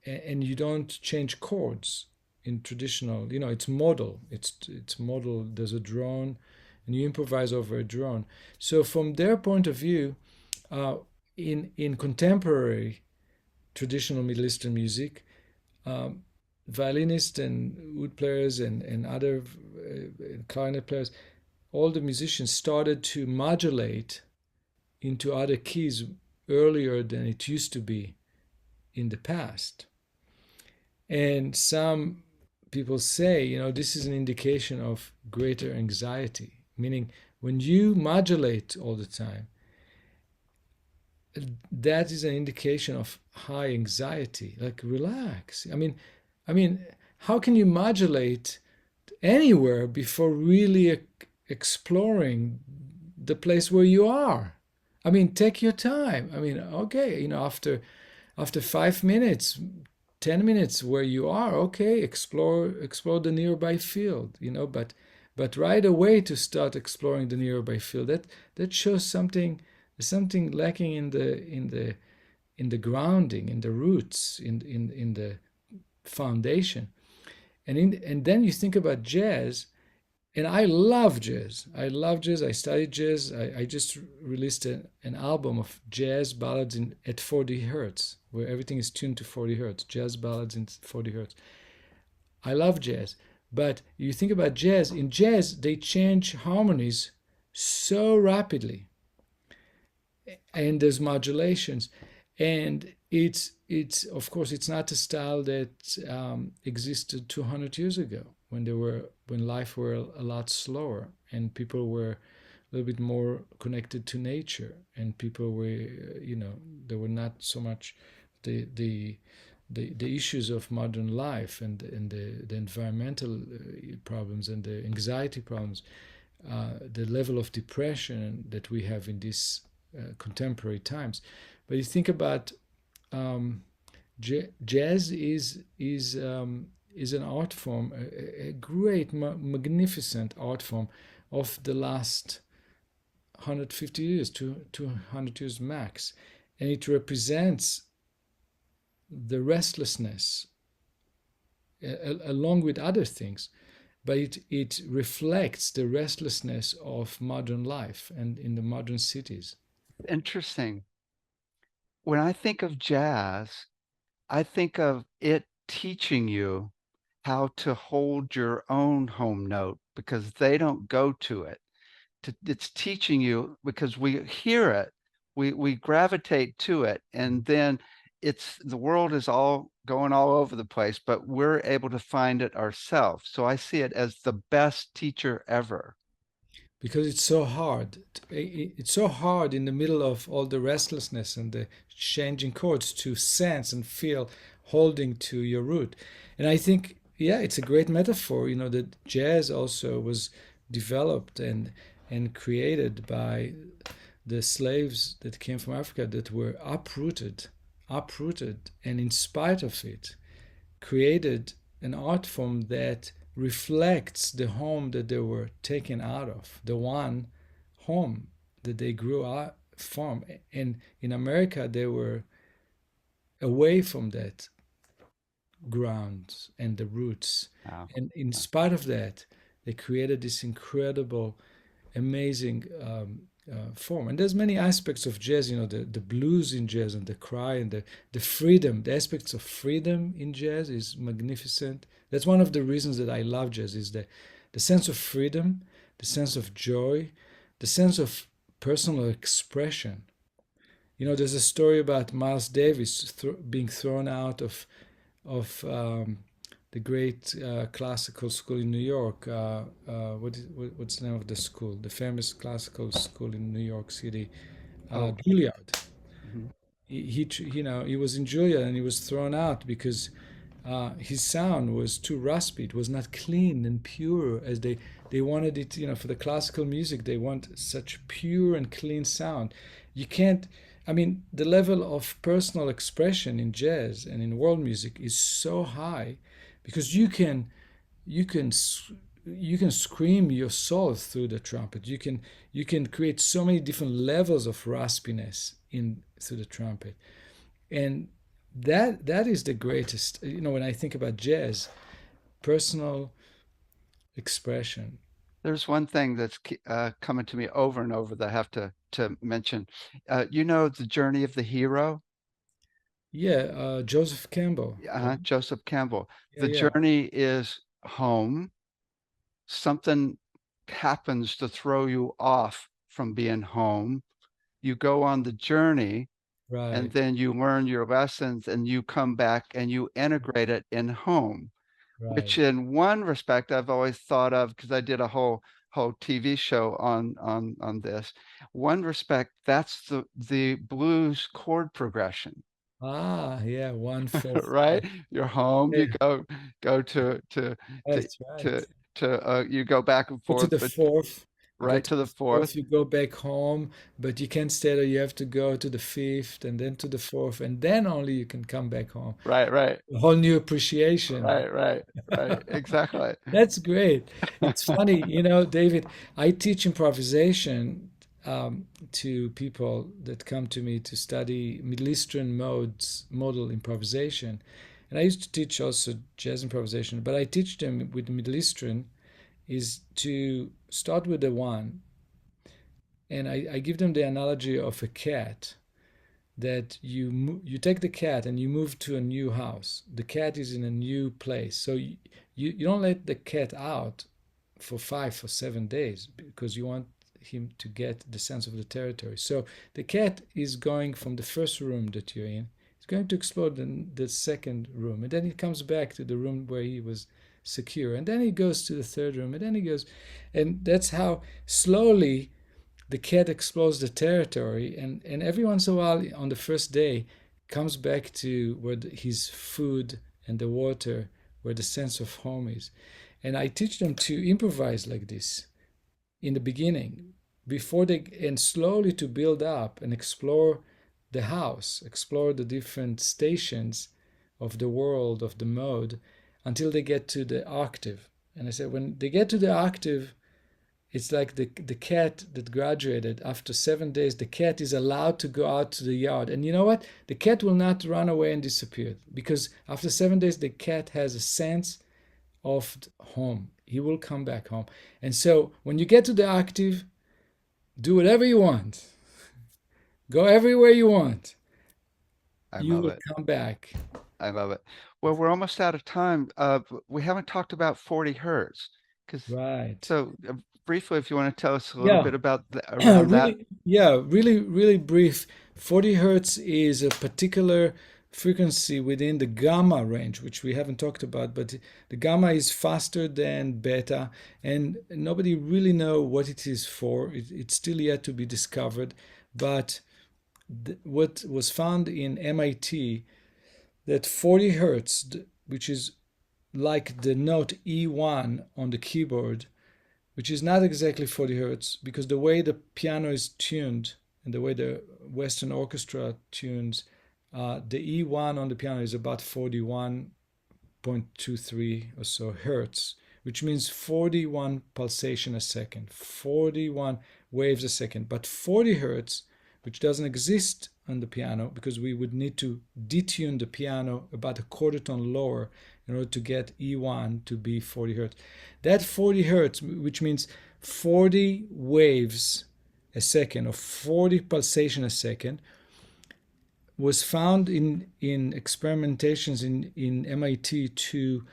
and you don't change chords in traditional. It's modal. It's modal. There's a drone, and you improvise over a drone. So from their point of view, uh, in contemporary traditional Middle Eastern music, um, violinists and oud players and other clarinet players, all the musicians started to modulate into other keys earlier than it used to be in the past. And some people say, this is an indication of greater anxiety, meaning when you modulate all the time, that is an indication of high anxiety. Like relax. I mean, how can you modulate anywhere before really exploring the place where you are? I mean, take your time. I mean, okay, after 5 minutes, 10 minutes where you are, okay, explore the nearby field, but right away to start exploring the nearby field, that shows something lacking in the grounding, in the roots, in the foundation. And then you think about jazz, and I love jazz. I love jazz. I studied jazz. I just released an album of jazz ballads at 40 hertz, where everything is tuned to 40 hertz. Jazz ballads in 40 hertz. I love jazz. But you think about jazz, in jazz, they change harmonies so rapidly, and there's modulations, and it's of course it's not a style that existed 200 years ago, when life were a lot slower, and people were a little bit more connected to nature, and people were, there were not so much the issues of modern life, and the environmental problems, and the anxiety problems, the level of depression that we have in these contemporary times. But you think about, jazz is an art form, a great, magnificent art form of the last 150 years, 200 years max, and it represents the restlessness, along with other things, but it reflects the restlessness of modern life and in the modern cities. Interesting. When I think of jazz, I think of it teaching you how to hold your own home note because they don't go to it. It's teaching you because we hear it, we gravitate to it, and then it's the world is all going all over the place, but we're able to find it ourselves. So I see it as the best teacher ever. Because it's so hard. It's so hard in the middle of all the restlessness and the changing chords to sense and feel holding to your root. And I think, yeah, it's a great metaphor. That jazz also was developed and created by the slaves that came from Africa that were uprooted, and in spite of it, created an art form that reflects the home that they were taken out of, the one home that they grew up from. And in America, they were away from that ground and the roots. Wow. And in spite of that, they created this incredible, amazing form. And there's many aspects of jazz, the blues in jazz and the cry and the freedom, the aspects of freedom in jazz is magnificent. That's one of the reasons that I love jazz is the sense of freedom, the sense of joy, the sense of personal expression. There's a story about Miles Davis being thrown out of the great classical school in New York. What's the name of the school? The famous classical school in New York City, Oh, Juilliard. mhm. He was in Juilliard and he was thrown out because his sound was too raspy. It was not clean and pure as they wanted it. For the classical music, they want such pure and clean sound. You can't. I mean, the level of personal expression in jazz and in world music is so high because you can you can scream your soul through the trumpet. You can create so many different levels of raspiness in through the trumpet, and that is the greatest. When I think about jazz, personal expression. There's one thing that's coming to me over and over that I have to mention. The journey of the hero, Yeah, Joseph Campbell. Joseph Campbell. Yeah, The yeah, journey is home. Something happens to throw you off from being home. You go on the journey and right, then you learn your lessons and you come back and you integrate it in home, right. which in one respect I've always thought of because I did a whole TV show on this. One respect, that's the blues chord progression, Ah, yeah, 1/5. right? You're home, Yeah, you go to that's right. to you go back and Go to forth, the but fourth. You go right to to the the fourth, fourth, you go back home, but you can't stay there. You have to go to the fifth and then to the fourth, and then only you can come back home. right, right, A whole new appreciation. right, exactly. That's great. It's funny, David, I teach improvisation to people that come to me to study Middle Eastern modal improvisation. And I used to teach also jazz improvisation, but I teach them with Middle Eastern is to start with the one. And I give them the analogy of a cat that you take the cat and you move to a new house. The cat is in a new place. So you don't let the cat out for 5 or 7 days because you want him to get the sense of the territory. So the cat is going from the first room that you're in, it's going to explore the second room, and then he comes back to the room where he was secure, and then he goes to the third room, and then he goes, and that's how slowly the cat explores the territory, and every once in a while on the first day comes back to where his food and the water, where the sense of home is. And I teach them to improvise like this in the beginning before they and slowly to build up and explore the house, explore the different stations of the world, of the mode, until they get to the octave. And I said, when they get to the octave, it's like the cat that graduated after 7 days. The cat is allowed to go out to the yard, and you know what? The cat will not run away and disappear because after 7 days, the cat has a sense of home. He will come back home. And so when you get to the octave, do whatever you want, go everywhere you want. I You love will it. come back. I love it. Well, we're almost out of time. We haven't talked about 40 hertz because Right. so briefly, if you want to tell us a little Yeah. bit about around that. Really, yeah, really, really brief. 40 hertz is a particular frequency within the gamma range, which we haven't talked about, but the gamma is faster than beta, and nobody really know what it is for. It's still yet to be discovered, but what was found in MIT that 40 hertz, which is like the note E1 on the keyboard, which is not exactly 40 hertz because the way the piano is tuned and the way the Western orchestra tunes, the E1 on the piano is about 41.23 or so hertz, which means 41 pulsation a second, 41 waves a second. But 40 hertz, which doesn't exist on the piano because we would need to detune the piano about a quarter tone lower in order to get E1 to be 40 hertz. That 40 hertz, which means 40 waves a second, or 40 pulsation a second, was found in experimentations in MIT to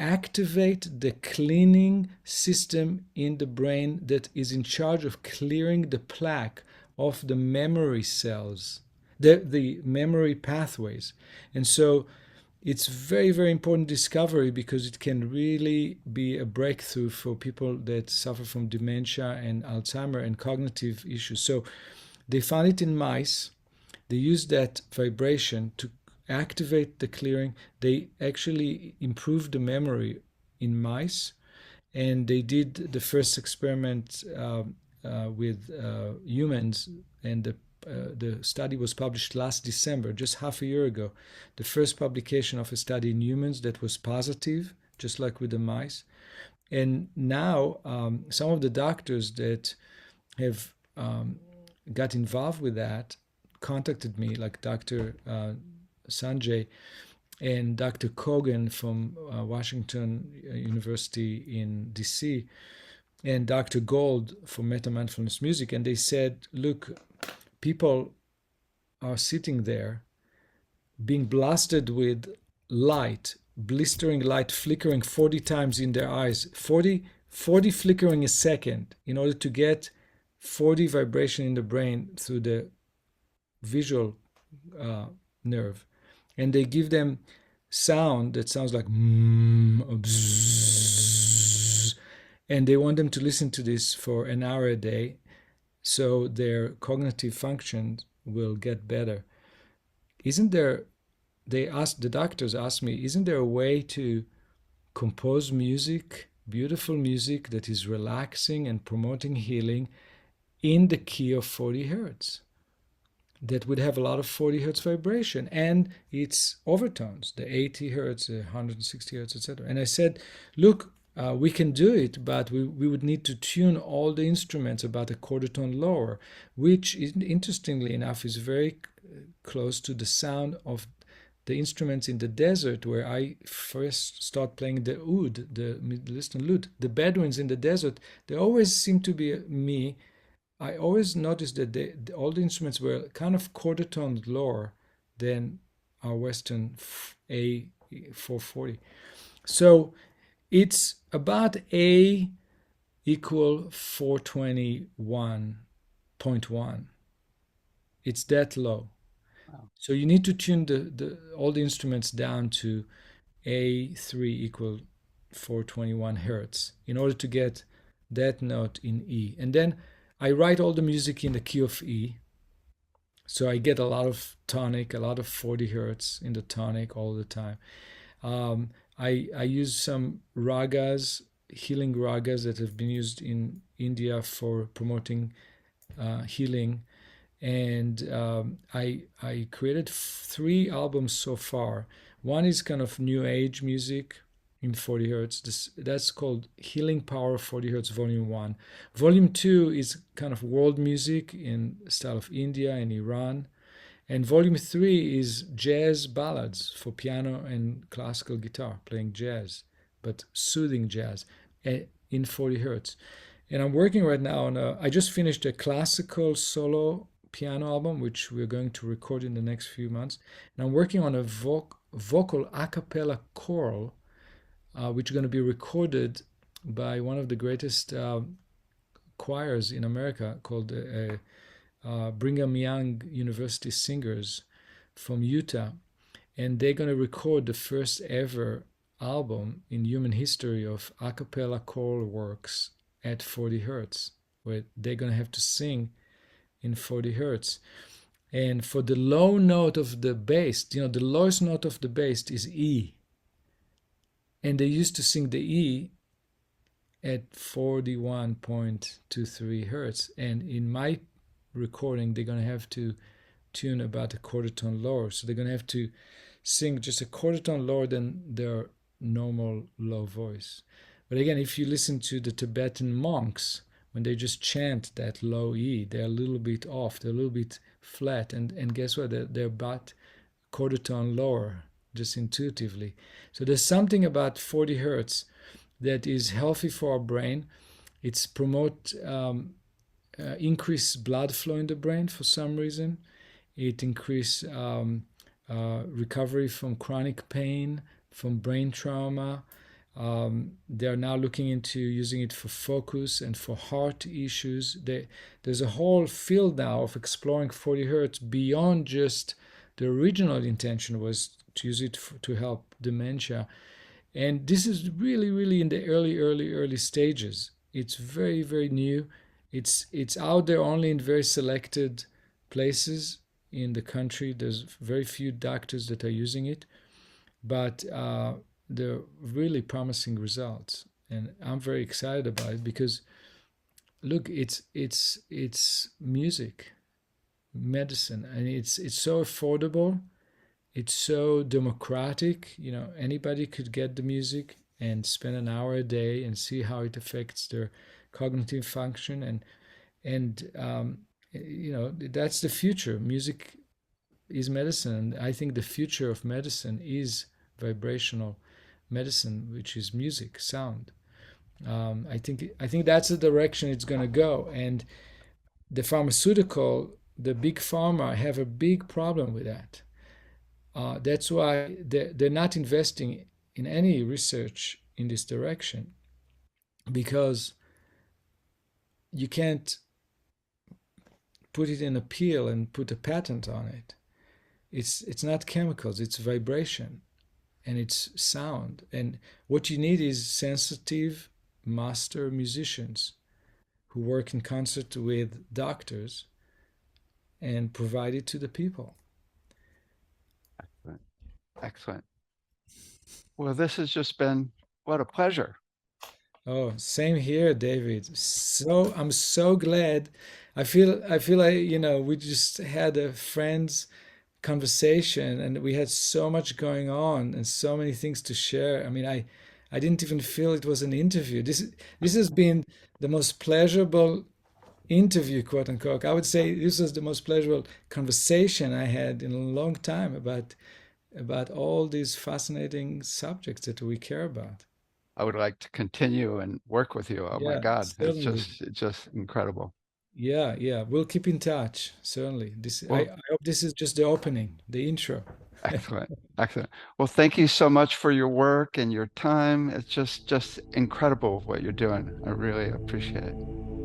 activate the cleaning system in the brain that is in charge of clearing the plaque of the memory cells, the memory pathways. And so it's very, very important discovery because it can really be a breakthrough for people that suffer from dementia and Alzheimer and cognitive issues. So they found it in mice. They used that vibration to activate the clearing. They actually improved the memory in mice, and they did the first experiment with humans, and the study was published last December, just half a year ago. The first publication of a study in humans that was positive, just like with the mice. And now some of the doctors that have got involved with that contacted me, like Dr. Sanjay and Dr. Kogan from Washington University in DC, and Dr. Gold from Meta Mindfulness Music, and they said, look, people are sitting there being blasted with light, blistering light, flickering 40 times in their eyes, 40 flickering a second, in order to get 40 vibration in the brain through the visual nerve. And they give them sound that sounds like or bzzz, and they want them to listen to this for an hour a day so their cognitive functions will get better. Isn't there, the doctors asked me, isn't there a way to compose music, beautiful music that is relaxing and promoting healing in the key of 40 hertz? That would have a lot of 40 hertz vibration and its overtones, the 80 hertz, the 160 hertz, etc. And I said, look, we can do it, but we would need to tune all the instruments about a quarter tone lower, which interestingly enough is very close to the sound of the instruments in the desert where I first start playing the oud, the Middle Eastern lute. The Bedouins in the desert, they always seem to be me. I always noticed that all the instruments were kind of quarter tone lower than our Western A440. So it's about A equal 421.1. It's that low. Wow. So you need to tune all the instruments down to A3 equal 421 hertz in order to get that note in E. And then I write all the music in the key of E. So I get a lot of tonic, a lot of 40 hertz in the tonic all the time. I use some ragas, healing ragas that have been used in India for promoting healing. And I created 3 albums so far. One is kind of new age music in 40 hertz. That's called Healing Power 40 hertz Volume 1. Volume 2 is kind of world music in style of India and Iran. And Volume 3 is jazz ballads for piano and classical guitar, playing jazz, but soothing jazz in 40 hertz. And I'm working right now on I just finished a classical solo piano album, which we're going to record in the next few months. And I'm working on a vocal a cappella choral, which is going to be recorded by one of the greatest choirs in America called Brigham Young University Singers from Utah. And they're going to record the first ever album in human history of a cappella choral works at 40 hertz, where they're going to have to sing in 40 hertz. And for the low note of the bass, the lowest note of the bass is E. And they used to sing the E at 41.23 hertz. And in my recording, they're going to have to tune about a quarter tone lower. So they're going to have to sing just a quarter tone lower than their normal low voice. But again, if you listen to the Tibetan monks, when they just chant that low E, they're a little bit off, they're a little bit flat, and guess what? They're about quarter tone lower, just intuitively. So there's something about 40 hertz that is healthy for our brain. It's promote increase blood flow in the brain for some reason. It increase recovery from chronic pain, from brain trauma. They are now looking into using it for focus and for heart issues. There's a whole field now of exploring 40 hertz beyond just the original intention was to use it to help dementia. And this is really, really in the early stages. It's very, very new. It's out there only in very selected places in the country. There's very few doctors that are using it, but they're really promising results, and I'm very excited about it because look, it's music, medicine, and it's so affordable. It's so democratic. You know, anybody could get the music and spend an hour a day and see how it affects their cognitive function and you know, that's the future. Music is medicine, and I think the future of medicine is vibrational medicine, which is music, sound. I think that's the direction it's going to go. And the pharmaceutical, the big pharma, have a big problem with that. That's why they're not investing in any research in this direction because you can't put it in a pill and put a patent on it. It's not chemicals, it's vibration and it's sound. And what you need is sensitive master musicians who work in concert with doctors and provide it to the people. Excellent. Excellent. Well, this has just been what a pleasure. Oh, same here, David. So I'm so glad. I feel like, you know, we just had a friends conversation and we had so much going on and so many things to share. I mean, I didn't even feel it was an interview. This has been the most pleasurable interview, quote unquote. I would say this was the most pleasurable conversation I had in a long time about all these fascinating subjects that we care about. I would like to continue and work with you. Oh my Yeah, God, certainly. it's just incredible. Yeah, yeah. We'll keep in touch. Certainly. Well, I hope this is just the opening, the intro. excellent, excellent. Well, thank you so much for your work and your time. It's just incredible what you're doing. I really appreciate it.